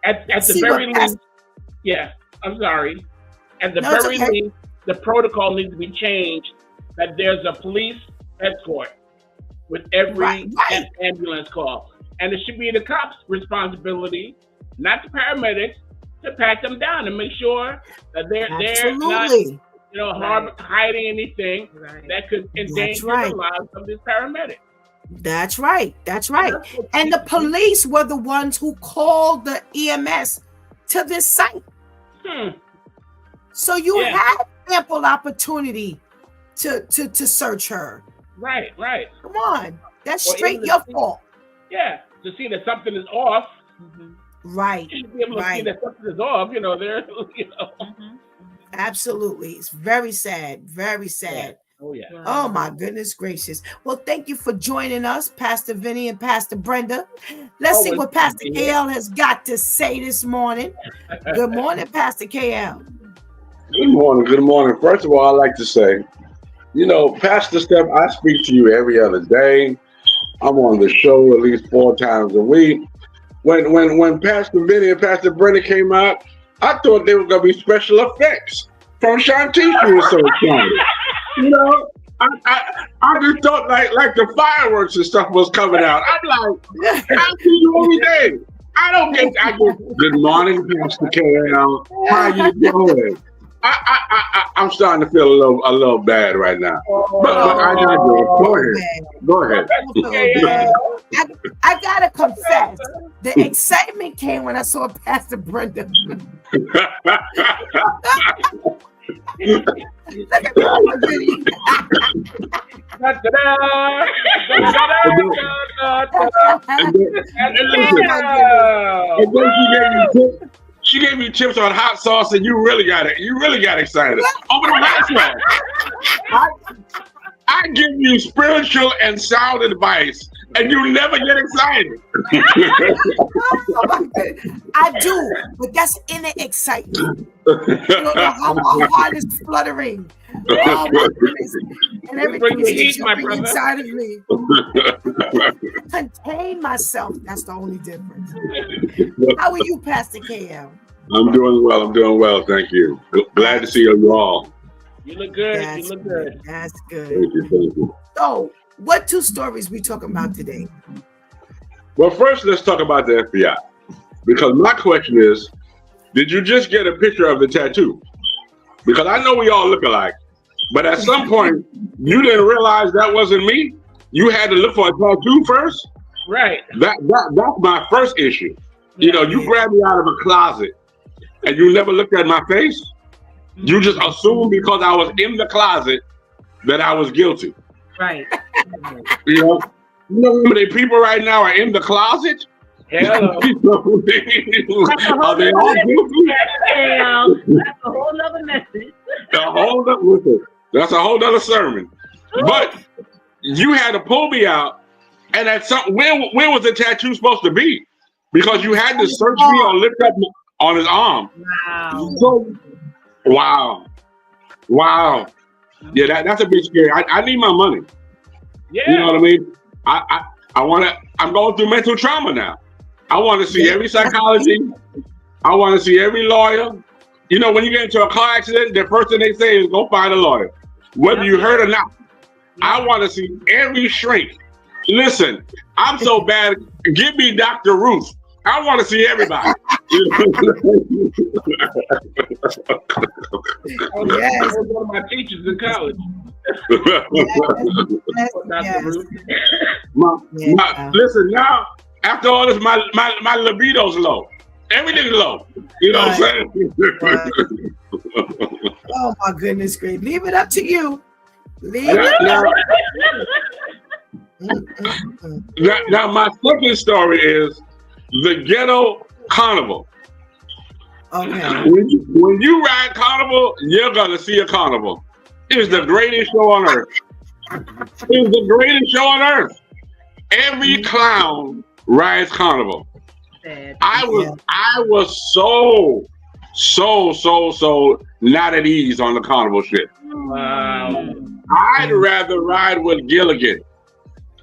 at the very least, I'm sorry. At the very least, the protocol needs to be changed. That there's a police escort with every ambulance call, and it should be the cops' responsibility, not the paramedics, to pat them down and make sure that they're not hiding anything that could endanger the lives of this paramedic. That's right. And the police were the ones who called the EMS to this site. So you had ample opportunity to search her. Right. Come on. That's straight your fault. Yeah. To see that something is off. Right. You should be able to see that something is off, there, Absolutely. It's very sad. Very sad. Oh, yeah. Oh, my goodness gracious. Well, thank you for joining us, Pastor Vinny and Pastor Brenda. Let's see what Pastor KL has got to say this morning. Good morning, Pastor KL. Good morning. First of all, I'd like to say, Pastor Steph, I speak to you every other day. I'm on the show at least 4 times a week. When Pastor Vinny and Pastor Brenda came out, I thought they were going to be special effects from Shantice. She was so excited. I just thought like the fireworks and stuff was coming out. I'm like, I see you every day. I get good morning, Pastor KL. How you doing? I'm starting to feel a little bad right now. But I gotta do it. Go ahead. I gotta confess, the excitement came when I saw Pastor Brenda. Look at that video. She gave me tips on hot sauce, and you really got excited. Over the hot sauce. I give you spiritual and sound advice, and you never get excited. I do, but that's inner excitement. How my heart is fluttering. Oh my goodness. And everything is jumping inside of me. Contain myself. That's the only difference. How are you, Pastor KL? I'm doing well. Thank you. Glad to see you all. You look good. That's good. Thank you. So, what 2 stories we talking about today? Well, first, let's talk about the FBI. Because my question is, did you just get a picture of the tattoo? Because I know we all look alike. But at some point, you didn't realize that wasn't me. You had to look for a tattoo first. Right. That's my first issue. You grabbed me out of a closet and you never looked at my face. You just assumed because I was in the closet that I was guilty. Right. How many people right now are in the closet? Hello. Are they all guilty? That's a whole nother message. That's a whole other sermon. But you had to pull me out, and at where was the tattoo supposed to be? Because you had to search me or lift up on his arm. Wow. Wow. Yeah, that's a bit scary. I need my money. Yeah. You know what I mean? I'm going through mental trauma now. I want to see every psychology. I want to see every lawyer. When you get into a car accident, the first thing they say is go find a lawyer. Whether you heard or not. I want to see every shrink. Listen, I'm so bad. Give me Dr. Ruth. I want to see everybody. Yes. One of my teachers in college. Listen, now, after all this, my libido's low. Everything's low. You know what I'm saying? Oh, my goodness, great. Leave it up to you. Now, my second story is the Ghetto Carnival. Okay. When you ride Carnival, you're going to see a carnival. It's the greatest show on earth. It's the greatest show on earth. Every clown rides Carnival. I was so not at ease on the Carnival shit. Wow. I'd rather ride with Gilligan.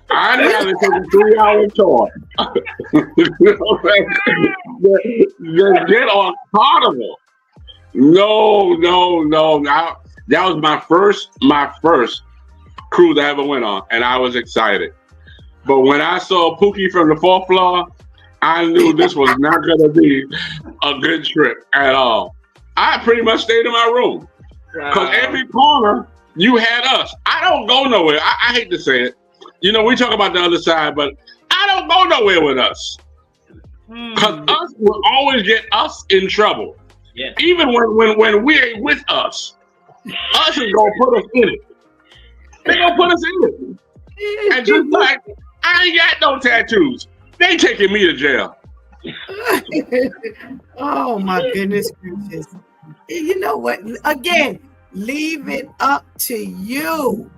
I'd rather take a 3-hour tour than get on Carnival. No. That was my first cruise I ever went on, and I was excited. But when I saw Pookie from the 4th floor, I knew this was not going to be a good trip at all. I pretty much stayed in my room. Because every corner you had us. I don't go nowhere. I hate to say it. You know, we talk about the other side, but I don't go nowhere with us. Because us will always get us in trouble. Yes. Even when we ain't with us is gonna put us in it. They gonna put us in it. And just like I ain't got no tattoos, they taking me to jail. Oh my goodness gracious. You know what? Again, leave it up to you.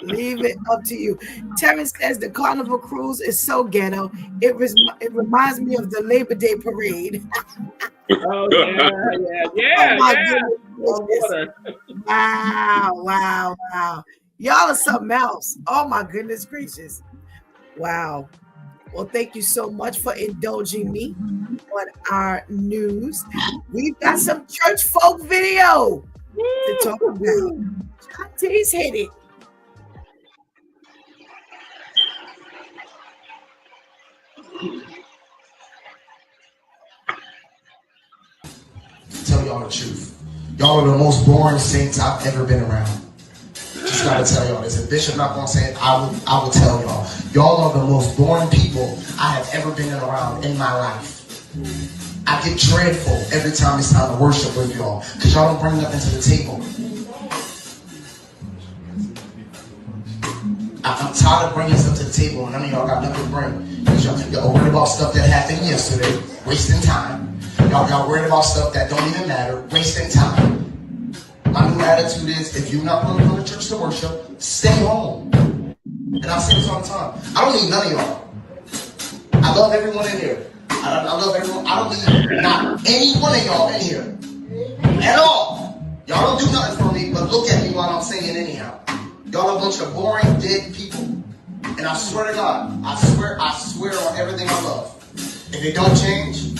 Leave it up to you. Terrence says the Carnival Cruise is so ghetto. It reminds me of the Labor Day parade. Oh yeah. Oh my goodness. Wow. Y'all are something else. Oh my goodness gracious. Wow. Well, thank you so much for indulging me on our news. We've got some church folk video to talk about. Please hit it. Tell y'all the truth. Y'all are the most boring saints I've ever been around. Just gotta tell y'all this. If Bishop not gonna say it, I will tell y'all. Y'all are the most boring people I have ever been around in my life. I get dreadful every time it's time to worship with y'all, because y'all don't bring nothing to the table. I'm tired of bringing stuff to the table and none of y'all got nothing to bring. Because y'all worried about stuff that happened yesterday, wasting time. Y'all worried about stuff that don't even matter, wasting time. My new attitude is, if you're not going to go to church to worship, stay home. And I say this all the time. I don't need none of y'all. I love everyone in here. I love everyone. I don't need not any one of y'all in here at all. Y'all don't do nothing for me, but look at me while I'm singing anyhow. Y'all are a bunch of boring, dead people. And I swear to God, I swear on everything I love. If it don't change,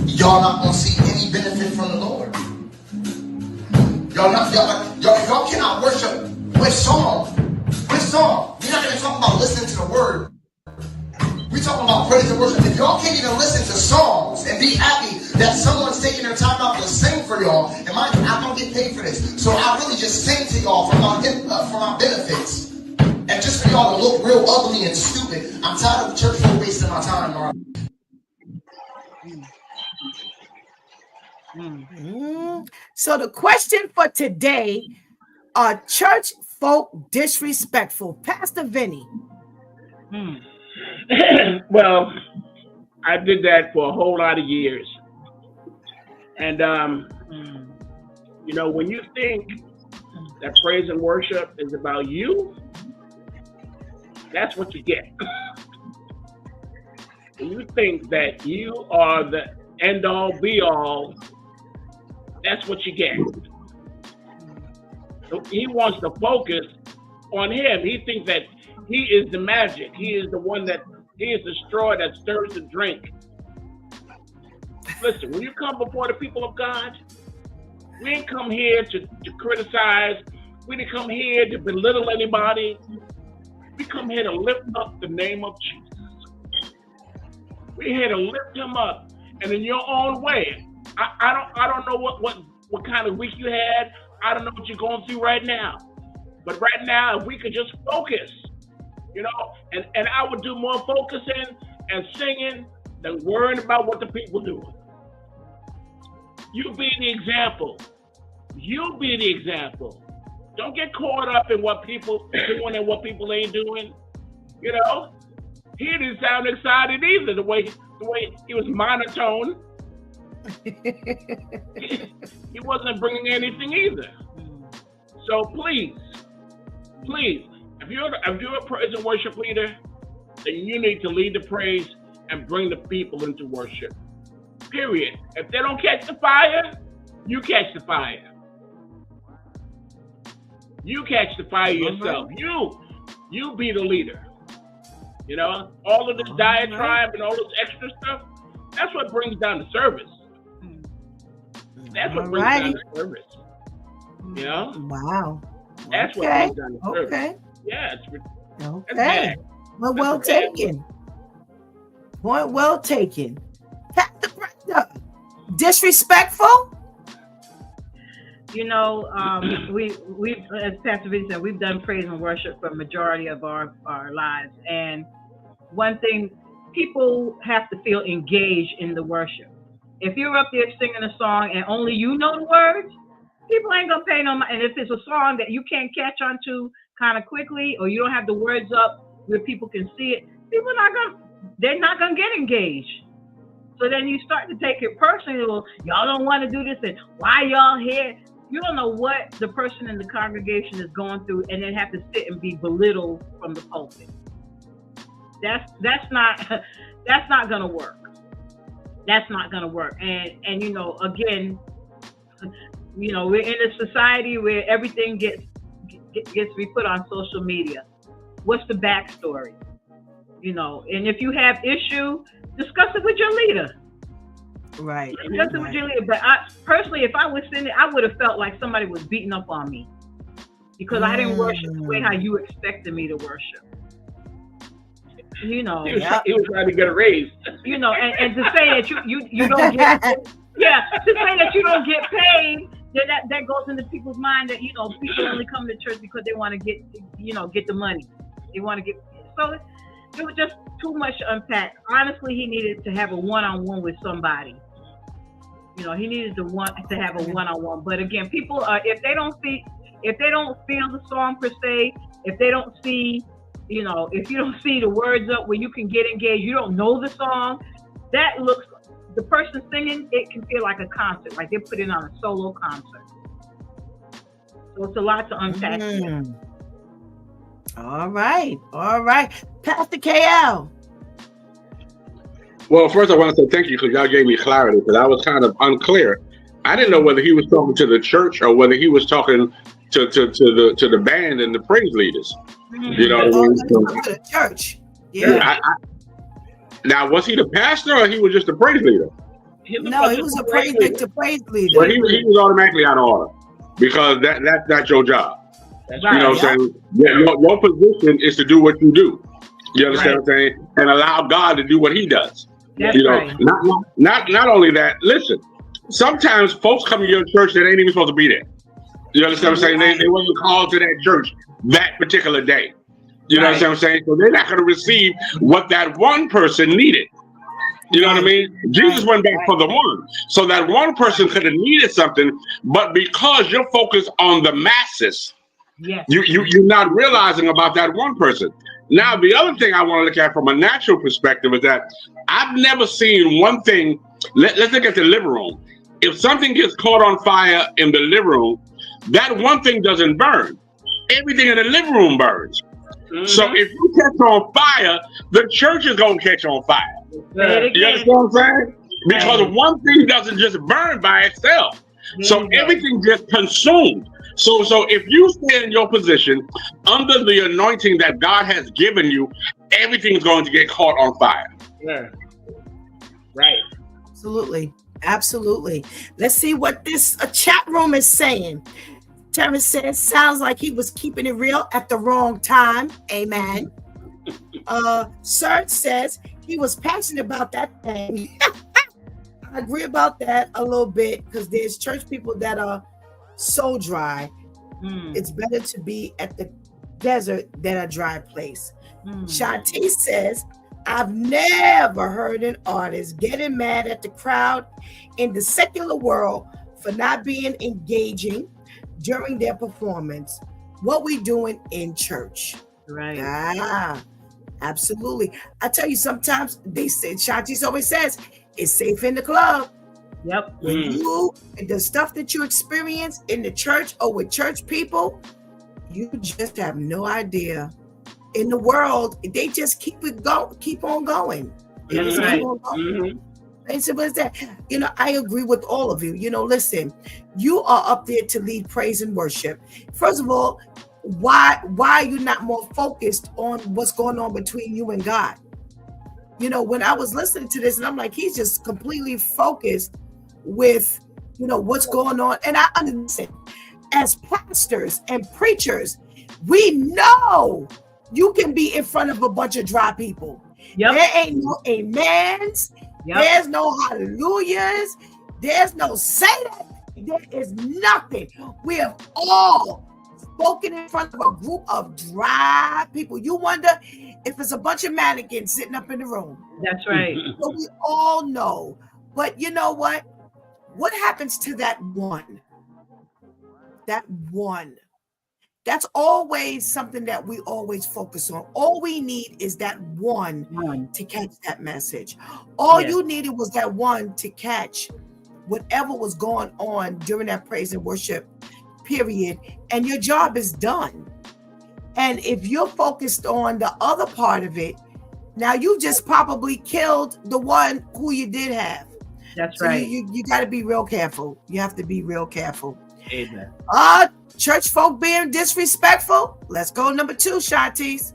y'all not going to see any benefit from the Lord. Y'all cannot worship with song. With song. We're not going to talk about listening to the word. We're talking about praise and worship. If y'all can't even listen to songs and be happy that someone's taking their time out to sing for y'all, and mind you, I don't get paid for this. So I really just sing to y'all for my benefits. And just for y'all to look real ugly and stupid. I'm tired of church folk wasting my time, all right? So the question for today, are church folk disrespectful? Pastor Vinny. Well, I did that for a whole lot of years. And, you know, when you think that praise and worship is about you, that's what you get. When you think that you are the end all be all, that's what you get. So he wants to focus on him. He thinks that he is the magic. He is the one that, he is the straw that stirs the drink. Listen, when you come before the people of God, we didn't come here to criticize. We didn't come here to belittle anybody. We come here to lift up the name of Jesus. We're here to lift him up. And in your own way, I don't know what kind of week you had. I don't know what you're going through right now. But right now, if we could just focus, you know, and I would do more focusing and singing than worrying about what the people do. You be the example. You be the example. Don't get caught up in what people are doing and what people ain't doing. You know, he didn't sound excited either. The way he was monotone. He wasn't bringing anything either. So please, if you're a praise and worship leader, then you need to lead the praise and bring the people into worship. Period. If they don't catch the fire, you catch the fire. You catch the fire yourself. You be the leader. You know, all of this diatribe and all this extra stuff, that's what brings down the service. That's what brings down the service. You know? Wow. That's what brings down the service. Okay. Yeah, Okay. bad. Well, well taken. Point well taken. Pastor Brenda, disrespectful? You know, we as Pastor V said, we've done praise and worship for a majority of our lives. And one thing, people have to feel engaged in the worship. If you're up there singing a song and only you know the words, people ain't gonna pay no mind. And if it's a song that you can't catch on to kind of quickly, or you don't have the words up where people can see it, they're not gonna get engaged. So then you start to take it personally. Well, y'all don't want to do this, and why y'all here? You don't know what the person in the congregation is going through, and then have to sit and be belittled from the pulpit. That's not gonna work. That's not gonna work. And you know, again, you know, we're in a society where everything gets to be put on social media. What's the backstory? You know, and if you have issue, discuss it with your leader. Right. Discuss it with your leader. But I personally, if I was sitting there, I would have felt like somebody was beating up on me because I didn't worship the way how you expected me to worship. You know, he was trying to get a raise. You know, and to say that you don't get to say that you don't get paid, that goes into people's mind that, you know, people only come to church because they want to get the money. They want to get, so it was just too much to unpack. Honestly, he needed to have a one-on-one with somebody. You know, he needed to have a one-on-one. But again, people are, if they don't feel the song per se, if they don't see, you know, if you don't see the words up where you can get engaged, you don't know the song, the person singing, it can feel like a concert, like they're putting on a solo concert. So it's a lot to unpack. All right. Pastor KL. Well, first I want to say thank you because y'all gave me clarity because I was kind of unclear. I didn't know whether he was talking to the church or whether he was talking to the band and the praise leaders. You know, to the church. Yeah. Now, was he the pastor or he was just the praise leader? No, he was a praise leader. Well, he was automatically out of order because that's not your job. That's right. You know what I'm saying? Your position is to do what you do. You understand what I'm saying? And allow God to do what He does. That's you know, right. not only that. Listen, sometimes folks come to your church that ain't even supposed to be there. You understand what I'm saying? They wasn't called to that church that particular day. You know what I'm saying? So they're not going to receive what that one person needed. You know what I mean? Jesus went back for the one. So that one person could have needed something, but because you're focused on the masses, you're not realizing about that one person. Now, the other thing I want to look at from a natural perspective is that I've never seen one thing. Let's look at the living room. If something gets caught on fire in the living room, that one thing doesn't burn. Everything in the living room burns. So if you catch on fire, the church is going to catch on fire. You understand what I'm saying? Because one thing doesn't just burn by itself. So everything gets consumed. So if you stay in your position under the anointing that God has given you, everything is going to get caught on fire. Yeah. Right. Absolutely. Let's see what this chat room is saying. Terrence says, sounds like he was keeping it real at the wrong time. Amen. Serge says he was passionate about that thing. I agree about that a little bit because there's church people that are so dry. It's better to be at the desert than a dry place. Shanti says, I've never heard an artist getting mad at the crowd in the secular world for not being engaging during their performance. What we doing in church. Right. Absolutely. I tell you, sometimes they say, Shanti always says, it's safe in the club. Yep. When you, the stuff that you experience in the church or with church people, you just have no idea. In the world, they just keep on going. They just keep on going. And so what's that? You know, I agree with all of you. You know, listen, you are up there to lead praise and worship. First of all, why are you not more focused on what's going on between you and God? You know, when I was listening to this, and I'm like, he's just completely focused with, you know, what's going on. And I understand, as pastors and preachers, we know you can be in front of a bunch of dry people. There ain't no amens. There's no hallelujahs. There's no say that. There is nothing. We have all spoken in front of a group of dry people. You wonder if it's a bunch of mannequins sitting up in the room. That's right. So we all know. But you know what? What happens to that one? That one. That's always something that we always focus on. All we need is that one to catch that message. All you needed was that one to catch whatever was going on during that praise and worship period, and your job is done. And if you're focused on the other part of it, now you just probably killed the one who you did have. That's so right. You got to be real careful. You have to be real careful. Amen. Church folk being disrespectful. Let's go number 2, Shanties.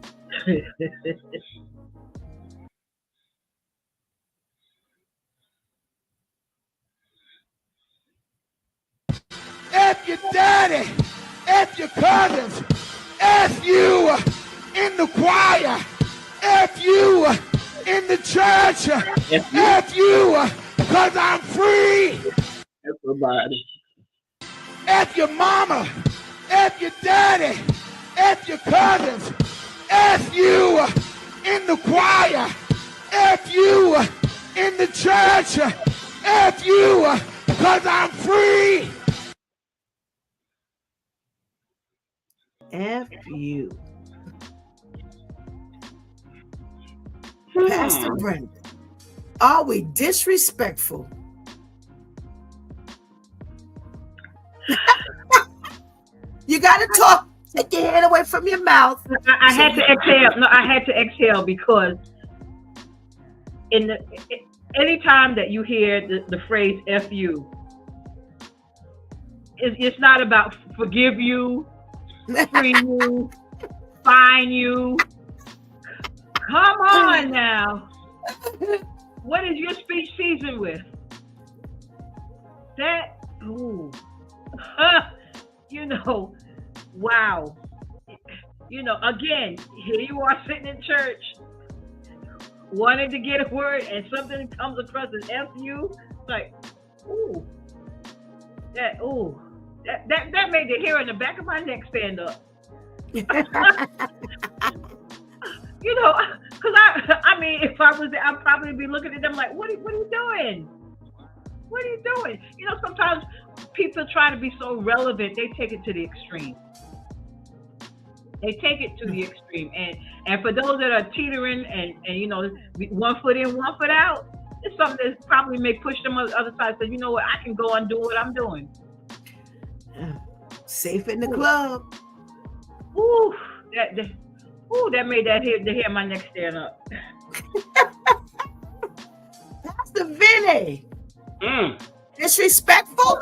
F your daddy, F your cousins, F you in the choir, F you in the church, F you because I'm free. Everybody. F your mama, F your daddy, F your cousins, F you in the choir, F you in the church, F you because I'm free. F you. Pastor Brenda, are we disrespectful? You got to talk. Take your hand away from your mouth. I had to exhale. No, I had to exhale because anytime that you hear the phrase "F you," it's not about forgive you, free you, fine you. Come on now. What is your speech seasoned with? That, wow. Again, here you are sitting in church, wanting to get a word, and something comes across as F you. Like, that made the hair in the back of my neck stand up. Because I mean, if I was there, I'd probably be looking at them like, what are you doing? What are you doing? Sometimes people try to be so relevant, they take it to the extreme. They take it to the extreme. And for those that are teetering and 1 foot in, 1 foot out, it's something that probably may push them on the other side. So, you know what? I can go and do what I'm doing. Safe in the club. That made the hair on my neck stand up. Pastor Vinny. Disrespectful?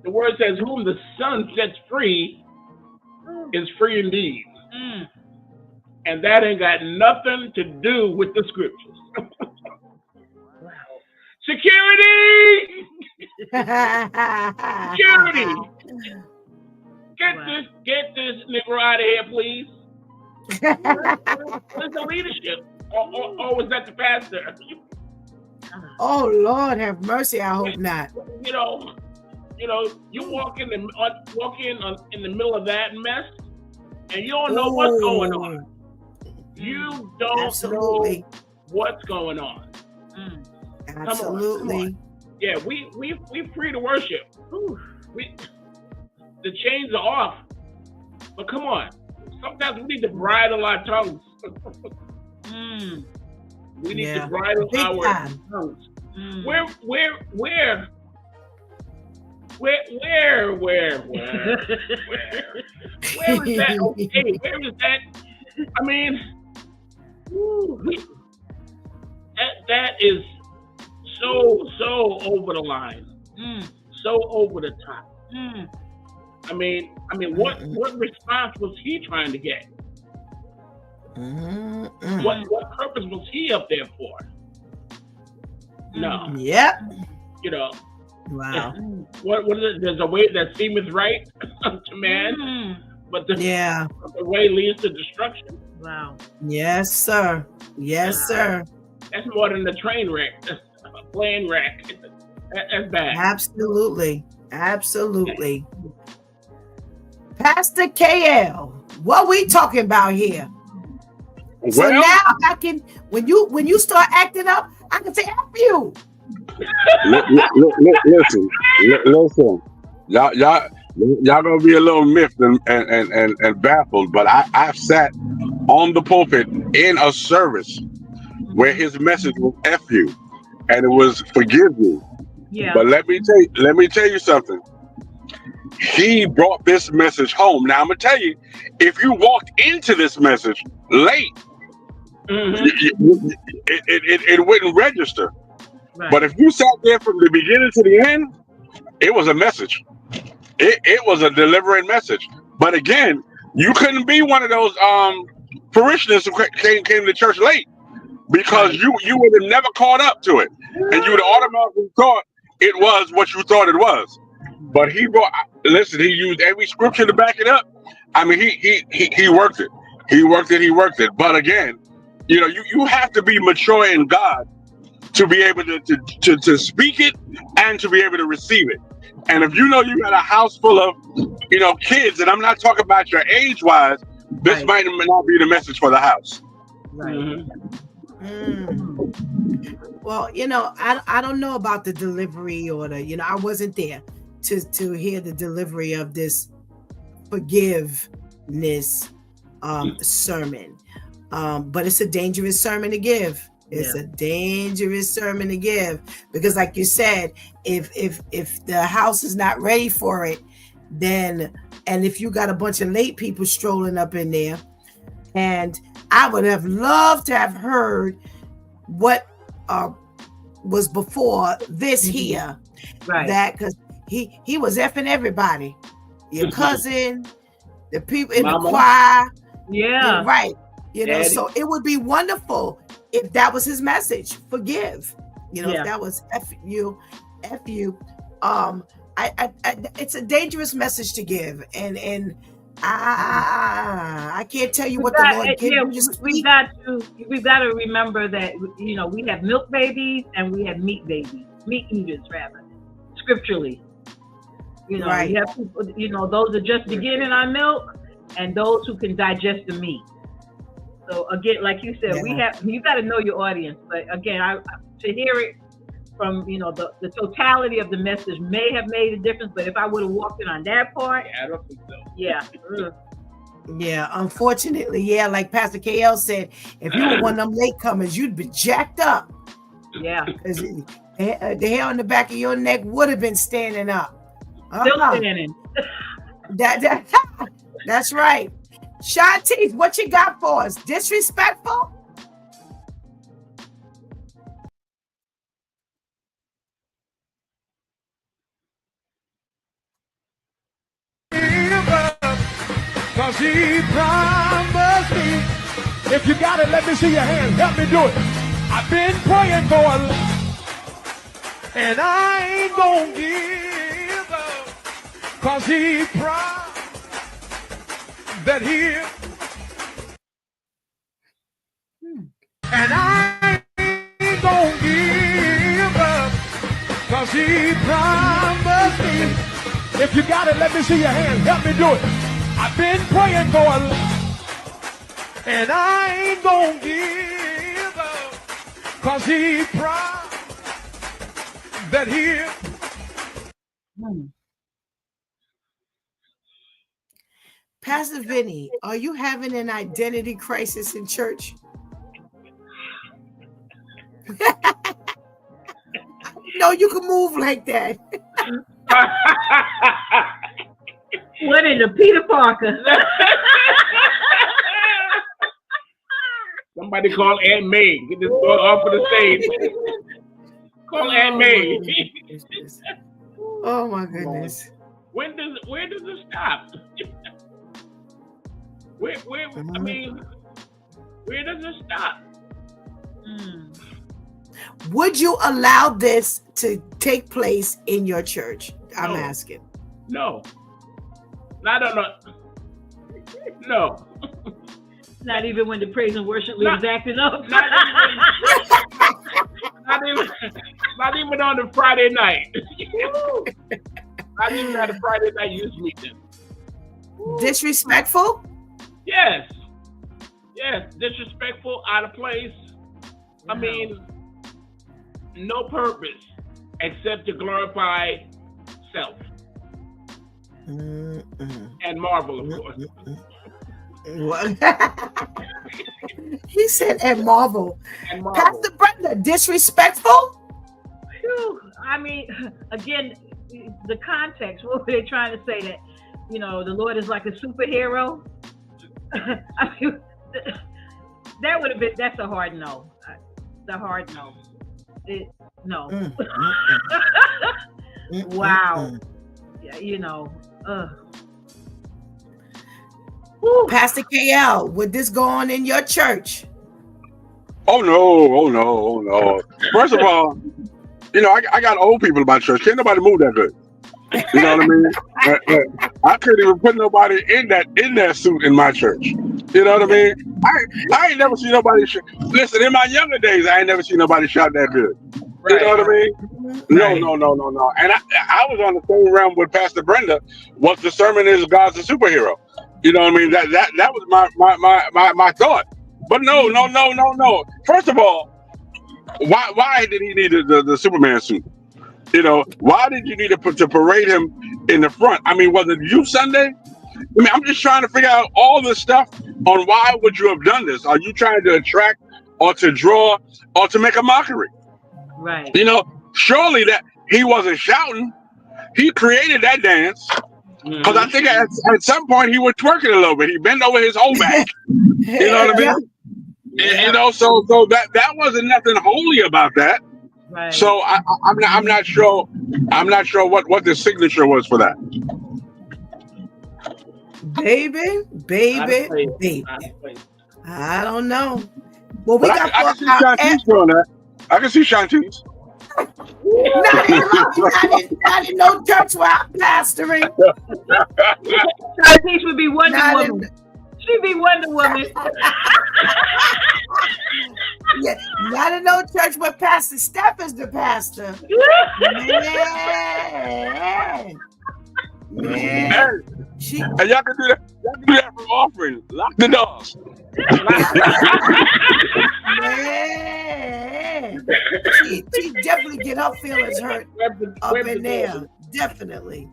The word says, whom the Son sets free is free indeed. And that ain't got nothing to do with the scriptures. Wow. Security! Security! Get this nigga out of here, please. Where's the leadership? Or was that the pastor? Oh Lord, have mercy! I hope not. You walk in the middle of that mess, and you don't know what's going on. You don't know what's going on. Absolutely. Come on. Yeah, we free to worship. The chains are off, but come on. Sometimes we need to bridle our tongues. We need to bridle our tongues. Where is that? Okay, where is that? I mean, that is so over the line, so over the top. I mean, what response was he trying to get? What purpose was he up there for? No. Yep. Wow. What is it? There's a way that seemeth right to man, but the way leads to destruction. Wow. Yes, sir. Yes, sir. That's more than a train wreck. A plane wreck. That's bad. Absolutely. Absolutely. Pastor KL, what we talking about here? So Well, now I can, when you start acting up, I can say F you. listen, y'all gonna be a little miffed and baffled, but I've sat on the pulpit in a service where his message was F you, and it was forgive you. Yeah. But let me tell you something. He brought this message home. Now I'm gonna tell you, if you walked into this message late, it wouldn't register. Right. But if you sat there from the beginning to the end, it was a message. It was a delivering message. But again, you couldn't be one of those parishioners who came to church late, because you would have never caught up to it, and you would have automatically thought it was what you thought it was. But he used every scripture to back it up. I mean, he worked it. He worked it. But again, you have to be mature in God to be able to speak it and to be able to receive it. And if you got a house full of kids, and I'm not talking about your age wise, this might not be the message for the house. Right. Well, I don't know about the delivery or I wasn't there to hear the delivery of this forgiveness sermon. But it's a dangerous sermon to give. It's a dangerous sermon to give, because like you said, if the house is not ready for it, then, and if you got a bunch of late people strolling up in there, and I would have loved to have heard what was before this here, Right. that, because he was effing everybody, your cousin, the people in the choir, Yeah. right, Daddy. so it would be wonderful if that was his message, forgive, Yeah. if that was F you. It's a dangerous message to give, and I can't tell you what the Lord gave you to speak. We've got to remember that we have milk babies and we have meat babies, meat eaters rather, scripturally. Right. You have people, those are just beginning on milk, and those who can digest the meat. So again, like you said, you got to know your audience. But again, to hear it from the totality of the message may have made a difference. But if I would have walked in on that part, I don't think so. yeah. Yeah, unfortunately, like Pastor KL said, if you were one of them latecomers, you'd be jacked up. Yeah. Because the hair on the back of your neck would have been standing up. Still standing. That's right. Shantice, what you got for us? Disrespectful? Cause he promised me. If you got it, let me see your hand. Help me do it. I've been praying for a lot, and I ain't gonna give up. Cause he promised that he'll. And I ain't gonna give up. Cause he promised me. If you got it, let me see your hand. Help me do it. I've been praying for a lot, and I ain't gonna give up. Cause he promised that he'll. Pastor Vinny, are you having an identity crisis in church? No, you can move like that. What in the Peter Parker? Somebody call Aunt May. Get this boy off of the stage. Call Aunt May. Oh my goodness. Where does it stop? Where does it stop? Would you allow this to take place in your church? I'm asking. No. I don't know. No. Not even when the praise and worship leader's acting up. Not even Not even on the Friday night. Not even at a Friday night youth meeting. Disrespectful? Yes. Yes. Disrespectful, out of place. I mean, no purpose except to glorify self. And Marvel, of course. He said, and Marvel. Pastor Brenda, disrespectful? Whew. I mean, again, the context. What were they trying to say? That, you know, the Lord is like a superhero? I mean, that would have been, that's a hard no. The hard no. No. Wow. Yeah, you know. Pastor KL, would this go on in your church? Oh no. First of all, you know, I got old people in my church. Can't nobody move that good. You know what I mean? I couldn't even put nobody in that suit in my church. You know what I mean? I ain't never seen nobody listen, in my younger days, I ain't never seen nobody shout that good. You know what I mean? Right. No. And I was on the same realm with Pastor Brenda. What the sermon is, God's a superhero. You know what I mean? That was my thought. But no. First of all, why did he need the Superman suit? You know, why did you need to parade him in the front? I mean, was it Youth Sunday? I mean, I'm just trying to figure out all this stuff on why would you have done this? Are you trying to attract or to draw or to make a mockery? Right. You know, surely that he wasn't shouting. He created that dance. Because I think at some point he was twerking a little bit. He bent over his whole back. You know what I mean? You know, so that wasn't nothing holy about that. Right. So I'm not sure. I'm not sure what the signature was for that. Baby. I don't know. Well, we got. I can see Shantice doing that. I can see Shantice. Not in no church where I'm pastoring. Shantice would be Wonder Woman. She'd be Wonder Woman. Yeah, not in no church where Pastor Steph is the pastor. Man. And y'all can do that. Y'all can do that from offering. Lock the doors. Man. She definitely get her feelings hurt up in there. Definitely.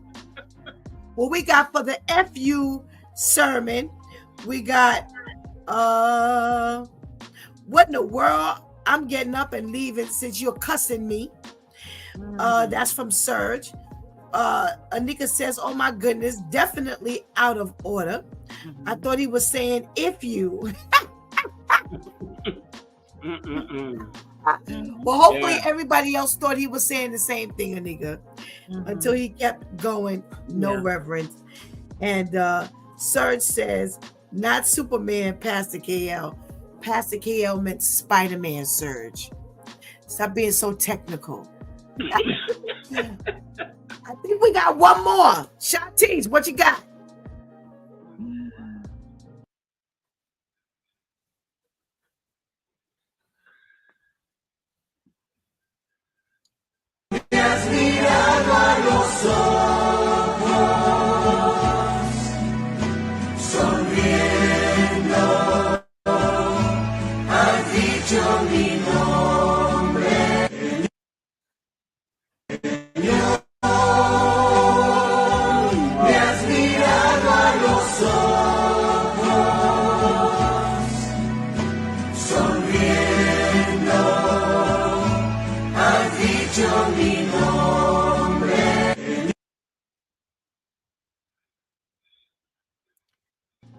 Well, we got for the FU sermon, we got what in the world? I'm getting up and leaving since you're cussing me. That's from Serge. Anika says, oh my goodness, definitely out of order. I thought he was saying if you. Well, hopefully everybody else thought he was saying the same thing, Anika, until he kept going, no reverence. And Serge says, not Superman, Pastor KL. Pastor KL meant Spider-Man, Serge. Stop being so technical. I think we got one more. Shantice, what you got?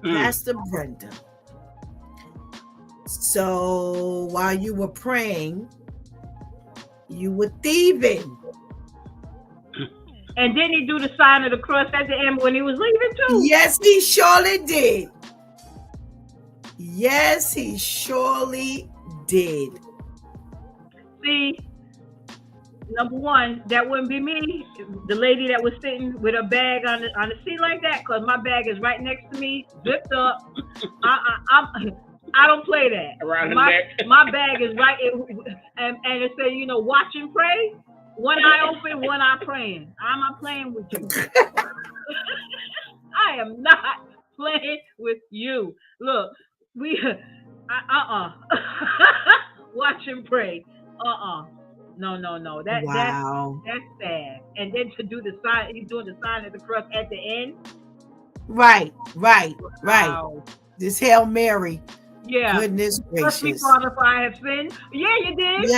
Pastor Brenda. So while you were praying, you were thieving. And didn't he do the sign of the cross at the end when he was leaving too? Yes, he surely did. Yes, he surely did. See, number one, that wouldn't be me. The lady that was sitting with her bag on the seat like that, because my bag is right next to me, zipped up. I don't play that. Around the my, neck. my bag is right, and it says, you know, watch and pray. One eye open, one eye praying. I'm not playing with you. I am not playing with you. Look, we watch and pray. No. Wow. That's sad. And then to do the sign, he's doing the sign of the cross at the end. Right. Wow. This Hail Mary. Yeah. Goodness Trust me, gracious. Father, if I have sinned. Yeah, you did.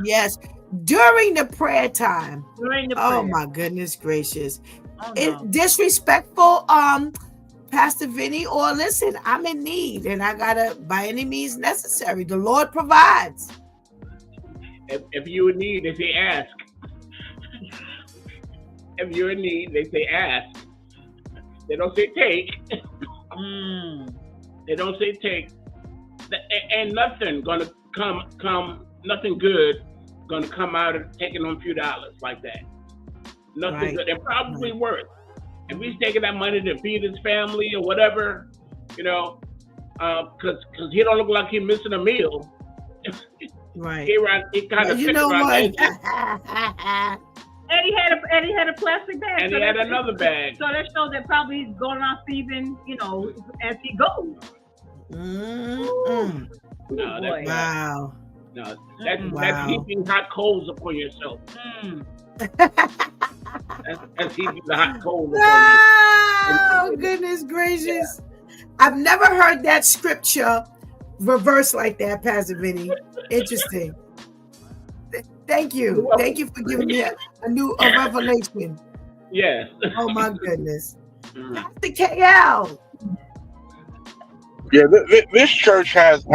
Yes. During the prayer time. Oh my goodness gracious. Oh, no. It's disrespectful, Pastor Vinny, or listen, I'm in need and I gotta, by any means necessary. The Lord provides. If you're in need, they say ask. If you're in need, they say ask. They don't say take. They don't say take. And nothing gonna come. Nothing good gonna come out of taking on a few dollars like that. Nothing good. And probably worth. If he's taking that money to feed his family or whatever, you know, because he don't look like he's missing a meal. Right. He kind of. You know what? And he had a plastic bag. And he had another bag. So that shows that probably he's going around thieving, you know, as he goes. Mm-hmm. No, that's wow. No, that's heaping hot coals upon yourself. That's heaping the hot coals upon yourself. Oh, goodness gracious. I've never heard that scripture reversed like that, Pastor Vinny. Interesting. Thank you. Thank you for giving me a new revelation. Yes. Oh, my goodness. Pastor KL. Yeah, this church has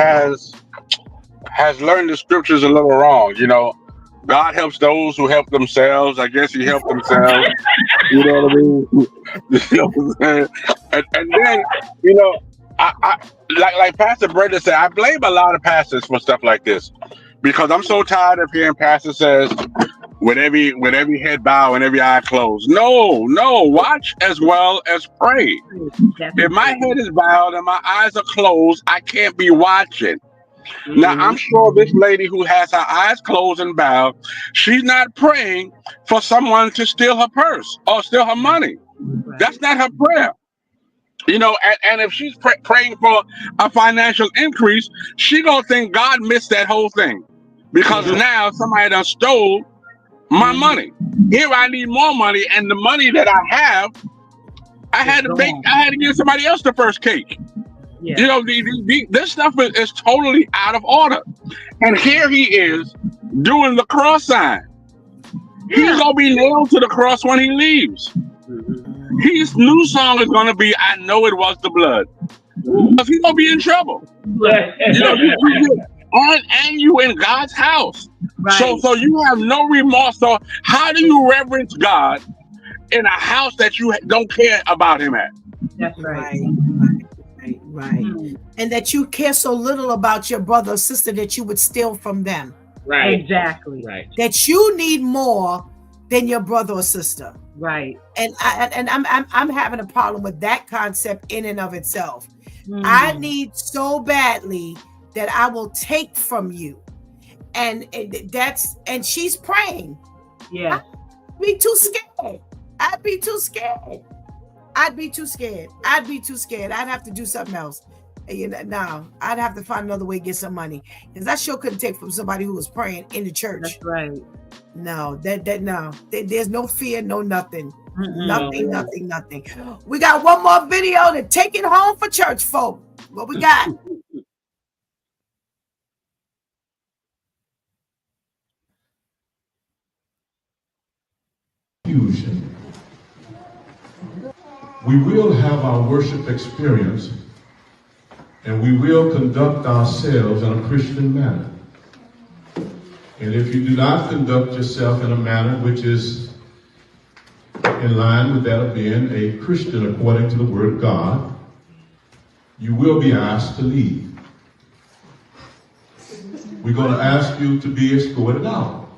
learned the scriptures a little wrong. You know, God helps those who help themselves. I guess he helped himself. You know what I mean? You know what I'm saying? And then, you know, I like Pastor Brenda said, I blame a lot of pastors for stuff like this because I'm so tired of hearing pastors says, with every head bow and every eye closed. No, watch as well as pray. If my head is bowed and my eyes are closed, I can't be watching. Now, I'm sure this lady who has her eyes closed and bowed, she's not praying for someone to steal her purse or steal her money. That's not her prayer. You know, and if she's praying for a financial increase, she gonna think God missed that whole thing because now somebody done stole my money. Here I need more money, and the money that I have, I had to give somebody else the first cake. Yeah. You know, this stuff is totally out of order. And here he is doing the cross sign. Yeah. He's gonna be nailed to the cross when he leaves. His new song is gonna be "I Know It Was the Blood," because he's gonna be in trouble. You know, and you in God's house. Right. So you have no remorse. So how do you reverence God in a house that you don't care about him at? That's right. Right. And that you care so little about your brother or sister that you would steal from them. Right. Exactly. Right. That you need more than your brother or sister. Right. And I'm having a problem with that concept in and of itself. I need so badly that I will take from you. And she's praying. Yeah. I'd be too scared. I'd be too scared. I'd have to do something else. You know, no, I'd have to find another way to get some money because I sure couldn't take from somebody who was praying in the church. That's right. No, there's no fear, no nothing. Nothing. We got one more video to take it home for church folk. What we got? Fusion. We will have our worship experience and we will conduct ourselves in a Christian manner. And if you do not conduct yourself in a manner which is in line with that of being a Christian according to the Word of God, you will be asked to leave. We're going to ask you to be escorted out.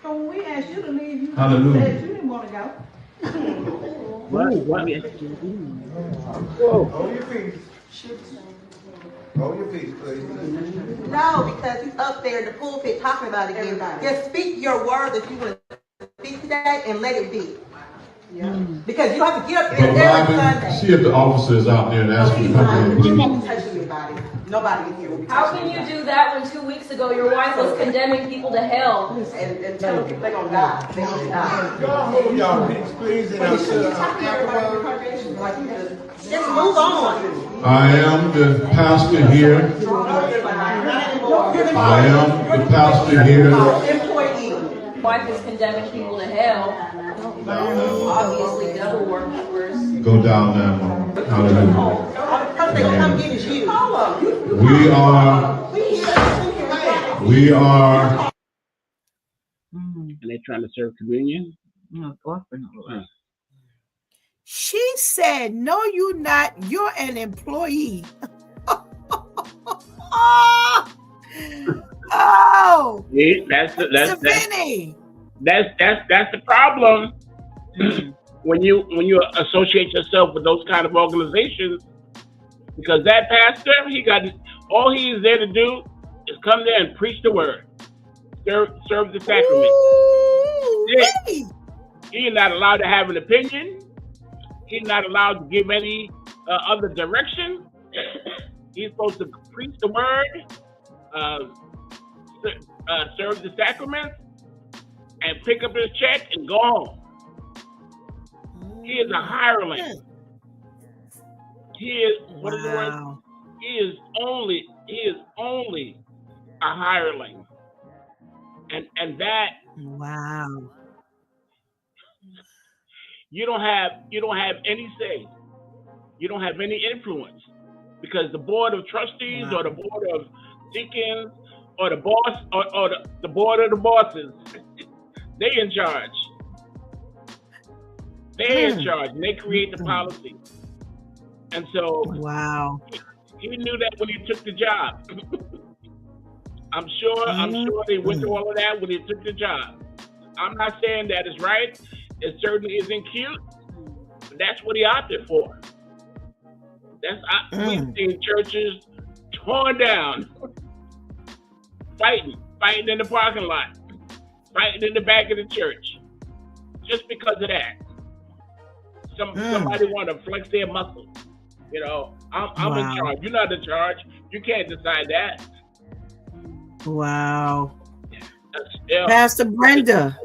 So when we asked you to leave, you Hallelujah. said you didn't want to go. What? Hold your peace, please. No, because he's up there in the pulpit talking about it again. Just speak your word that you want to speak today and let it be. Yeah. Because you have to get up there every Sunday. See if the officer is out there and ask you to come in. You won't touch anybody. Nobody in here will be touching. How can you do that when 2 weeks ago your wife was condemning people to hell? And telling people they're gonna die. They're gonna die. Y'all hold y'all peace, please. And Just move on. I am the pastor here. I am the pastor here. Wife is condemning people to hell. Obviously, devil worshippers. Go down that one. Hallelujah. We are. And they're trying to serve communion. She said, "No, you're not. You're an employee." Oh, See, that's the problem. when you associate yourself with those kind of organizations, because that pastor, all he is there to do is come there and preach the word, serve the sacrament. He's not allowed to have an opinion. He's not allowed to give any other direction. He's supposed to preach the word, serve the sacrament, and pick up his check and go home. He is a hireling. He is what is the word? He is only a hireling. And that you don't have any say. You don't have any influence, because the board of trustees or the board of deacons or the boss or the board of the bosses, they in charge. They're in charge, and they create the policy. And so he knew that when he took the job. I'm sure they went through all of that when he took the job. I'm not saying that is right. It certainly isn't cute, but that's what he out there for. We've seen churches torn down, fighting in the parking lot, fighting in the back of the church, just because of that. Somebody want to flex their muscles. You know, I'm in charge. You're not in charge. You can't decide that. Wow. Pastor Brenda.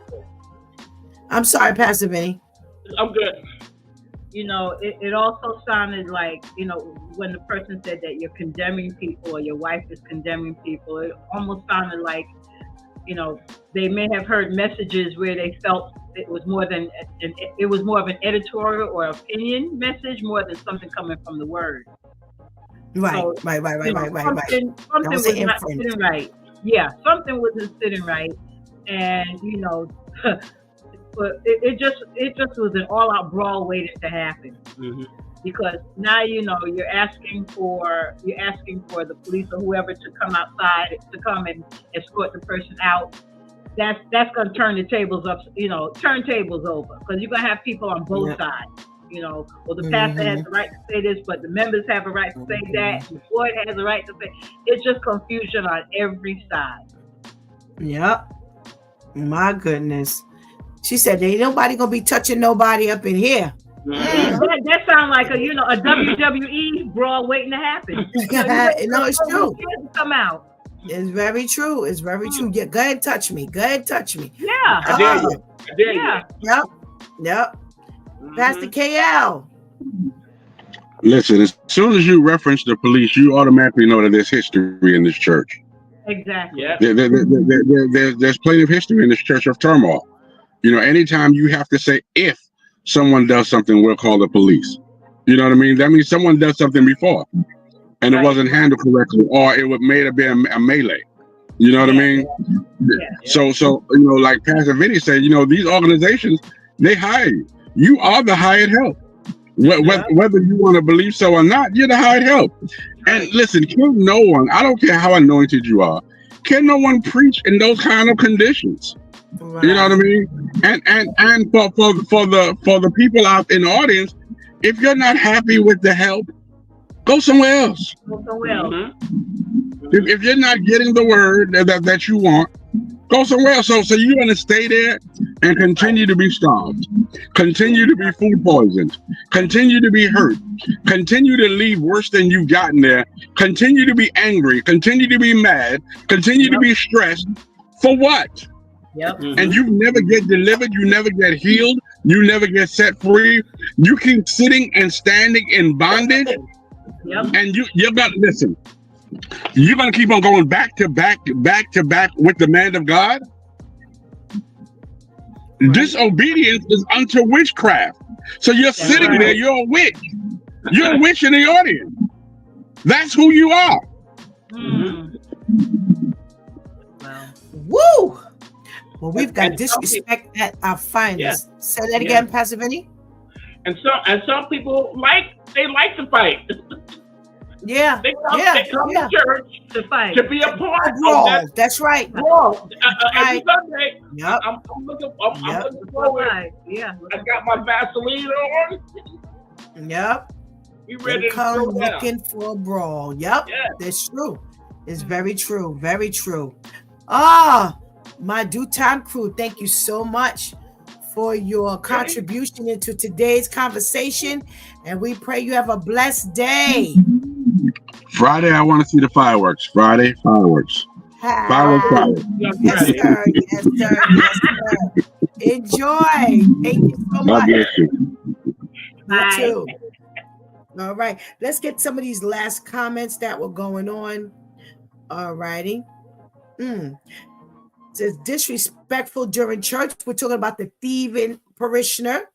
I'm sorry, Pastor Vinny. I'm good. You know, it also sounded like, you know, when the person said that you're condemning people or your wife is condemning people, it almost sounded like, you know, they may have heard messages where they felt it was more of an editorial or opinion message more than something coming from the word. Right. Something was not sitting right. Yeah, something wasn't sitting right, and you know, but it just was an all-out brawl waiting to happen. Mm-hmm. Because now you know you're asking for the police or whoever to come outside to come and escort the person out. That's going to turn the tables up, you know, turn tables over, because you're going to have people on both sides. You know, well, the pastor has the right to say this, but the members have a right to say that. The board has a right to say. It's just confusion on every side. Yep. My goodness. She said, ain't nobody going to be touching nobody up in here. That sounds like a WWE brawl waiting to happen. No, it's true. Come out. It's very true. It's very true. Yeah, go ahead and touch me. Go ahead and touch me. Yeah. I dare you. Yep. Mm-hmm. Pastor KL. Listen, as soon as you reference the police, you automatically know that there's history in this church. Exactly. Yeah. There's plenty of history in this church of turmoil. You know, anytime you have to say if someone does something, we'll call the police. You know what I mean? That means someone does something before, and it wasn't handled correctly, or it may have been a melee. You know what I mean? Yeah. So you know, like Pastor Vinny said, you know, these organizations, they hire you. You are the hired help. Whether you want to believe so or not, you're the hired help. And listen, can no one, I don't care how anointed you are, can no one preach in those kind of conditions? Right. You know what I mean? And for the people out in the audience, if you're not happy with the help, Go somewhere else. Go somewhere else. If you're not getting the word that you want, go somewhere else. So you're going to stay there and continue to be starved, continue to be food poisoned, continue to be hurt, continue to leave worse than you've gotten there, continue to be angry, continue to be mad, continue to be stressed. For what? And you never get delivered, you never get healed, you never get set free. You keep sitting and standing in bondage. And you're gonna listen. You're gonna keep on going back to back with the man of God. Disobedience is unto witchcraft. So you're sitting there, you're a witch. You're a witch in the audience. That's who you are. Woo! Well, we've got disrespect at our finest. Say that again, Pastor Vinny. And some people like to fight. They come to church to fight, to be a part of that. That's right. Brawl. Every Sunday, I'm looking forward. I got my Vaseline on. We ready to come throw down. looking for a brawl. That's true. It's very true. Very true. My Due Time crew, thank you so much for your contribution into today's conversation, and we pray you have a blessed day. Friday, I want to see the fireworks. Friday, fireworks. Fireworks. Yes, sir. Yes, sir. Yes, sir. Enjoy. Thank you so much. God bless you. You too. All right. Let's get some of these last comments that were going on. All righty. It says disrespectful during church. We're talking about the thieving parishioner.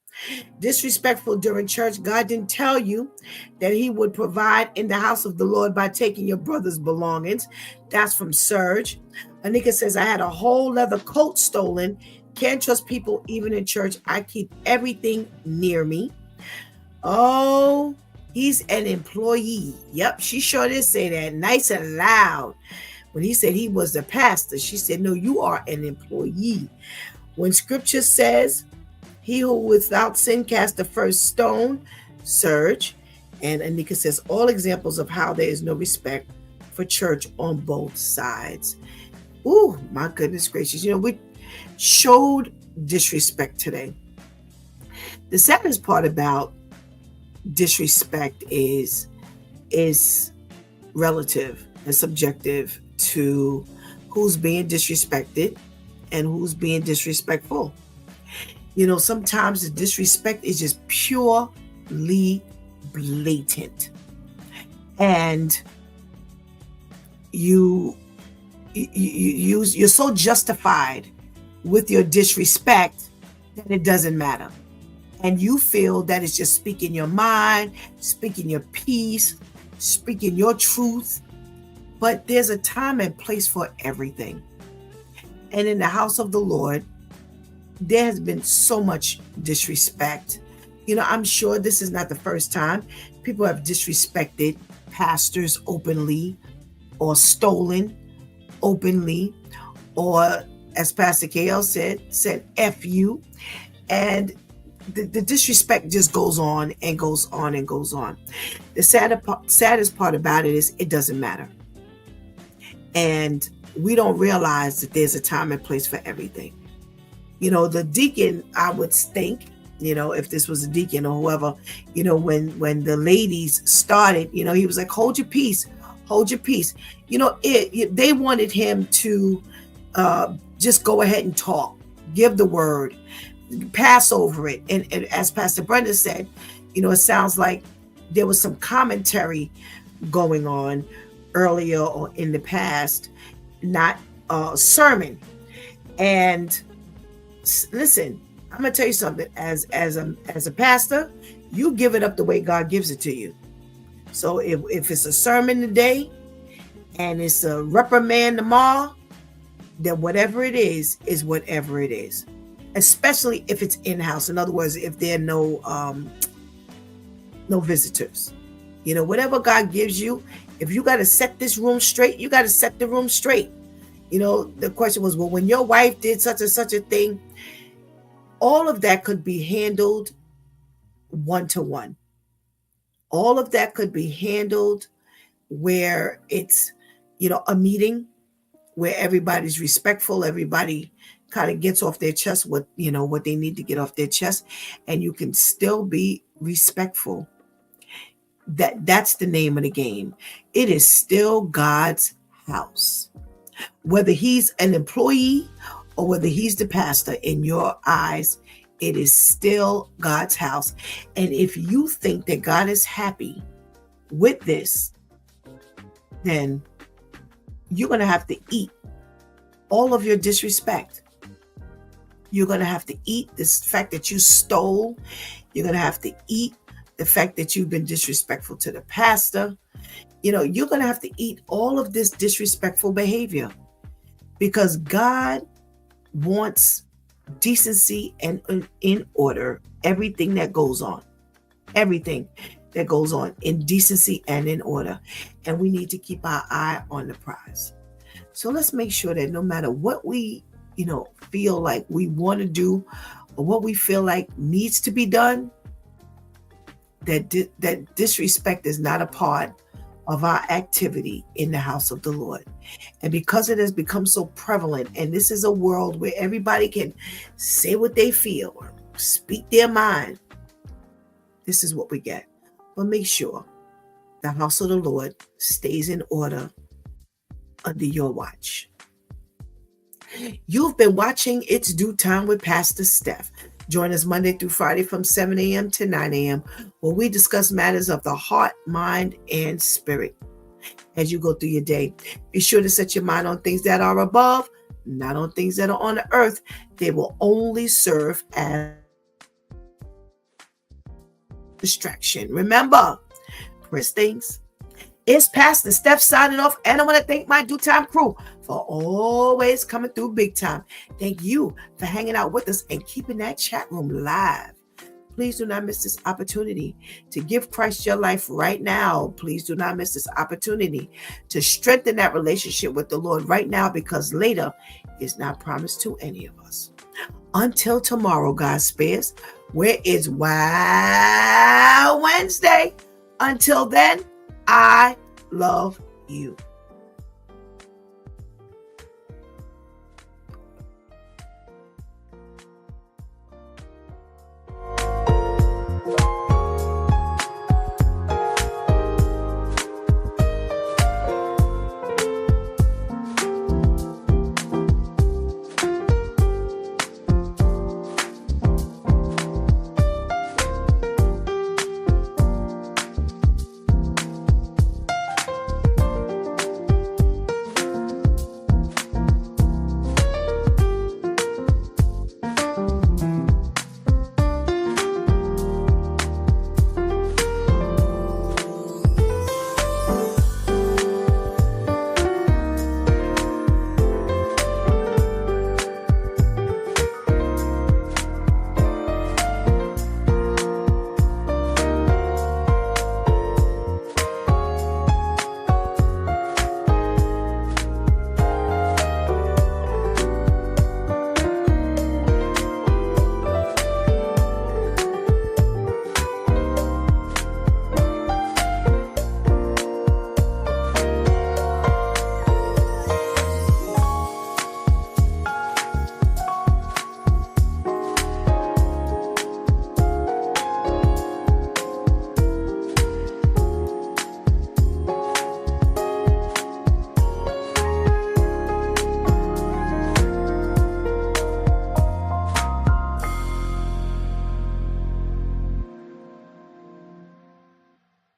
Disrespectful during church. God didn't tell you that he would provide in the house of the Lord by taking your brother's belongings. That's from Serge. Anika says, I had a whole leather coat stolen. Can't trust people even in church. I keep everything near me. Oh, he's an employee. Yep, she sure did say that nice and loud. When he said he was the pastor, she said, no, you are an employee. When scripture says, he who without sin cast the first stone, Serge. And Anika says, all examples of how there is no respect for church on both sides. Ooh, my goodness gracious. You know, we showed disrespect today. The saddest part about disrespect is relative and subjective to who's being disrespected and who's being disrespectful. You know, sometimes the disrespect is just purely blatant. And you're so justified with your disrespect that it doesn't matter. And you feel that it's just speaking your mind, speaking your peace, speaking your truth. But there's a time and place for everything. And in the house of the Lord, there has been so much disrespect. You know, I'm sure this is not the first time people have disrespected pastors openly or stolen openly, or as Pastor KL said F you. And the disrespect just goes on and goes on and goes on. The saddest part about it is it doesn't matter. And we don't realize that there's a time and place for everything. You know, the deacon, I would think, you know, if this was a deacon or whoever, you know, when the ladies started, you know, he was like, hold your peace, hold your peace. You know, they wanted him to just go ahead and talk, give the word, pass over it. And as Pastor Brenda said, you know, it sounds like there was some commentary going on earlier or in the past, not a sermon. And listen, I'm gonna tell you something. As a pastor, you give it up the way God gives it to you. So if it's a sermon today and it's a reprimand tomorrow, then whatever it is whatever it is. Especially if it's in-house. In other words, if there are no visitors. You know, whatever God gives you, if you got to set this room straight, you got to set the room straight. You know, the question was, well, when your wife did such and such a thing, all of that could be handled one-to-one. All of that could be handled where it's, a meeting where everybody's respectful, everybody kind of gets off their chest what they need to get off their chest, and you can still be respectful. That's the name of the game. It is still God's house. Whether he's an employee or whether he's the pastor, in your eyes, it is still God's house. And if you think that God is happy with this, then you're going to have to eat all of your disrespect. You're going to have to eat this fact that you stole. You're going to have to eat the fact that you've been disrespectful to the pastor. You're going to have to eat all of this disrespectful behavior, because God wants decency and in order. Everything that goes on in decency and in order. And we need to keep our eye on the prize. So let's make sure that no matter what we, feel like we want to do or what we feel like needs to be done, that disrespect is not a part of our activity in the house of the Lord. And because it has become so prevalent, and this is a world where everybody can say what they feel or speak their mind, this is what we get. But make sure the house of the Lord stays in order under your watch. You've been watching It's Due Time with Pastor Steph. Join us Monday through Friday from 7 a.m. to 9 a.m. where we discuss matters of the heart, mind, and spirit. As you go through your day, be sure to set your mind on things that are above, not on things that are on the earth. They will only serve as distraction. Remember, first things. It's Pastor Steph signing off, and I want to thank my Due Time crew for always coming through big time. Thank you for hanging out with us and keeping that chat room live. Please do not miss this opportunity to give Christ your life right now. Please do not miss this opportunity to strengthen that relationship with the Lord right now, because later is not promised to any of us. Until tomorrow, God spares, where it's Wow Wednesday. Until then, I love you.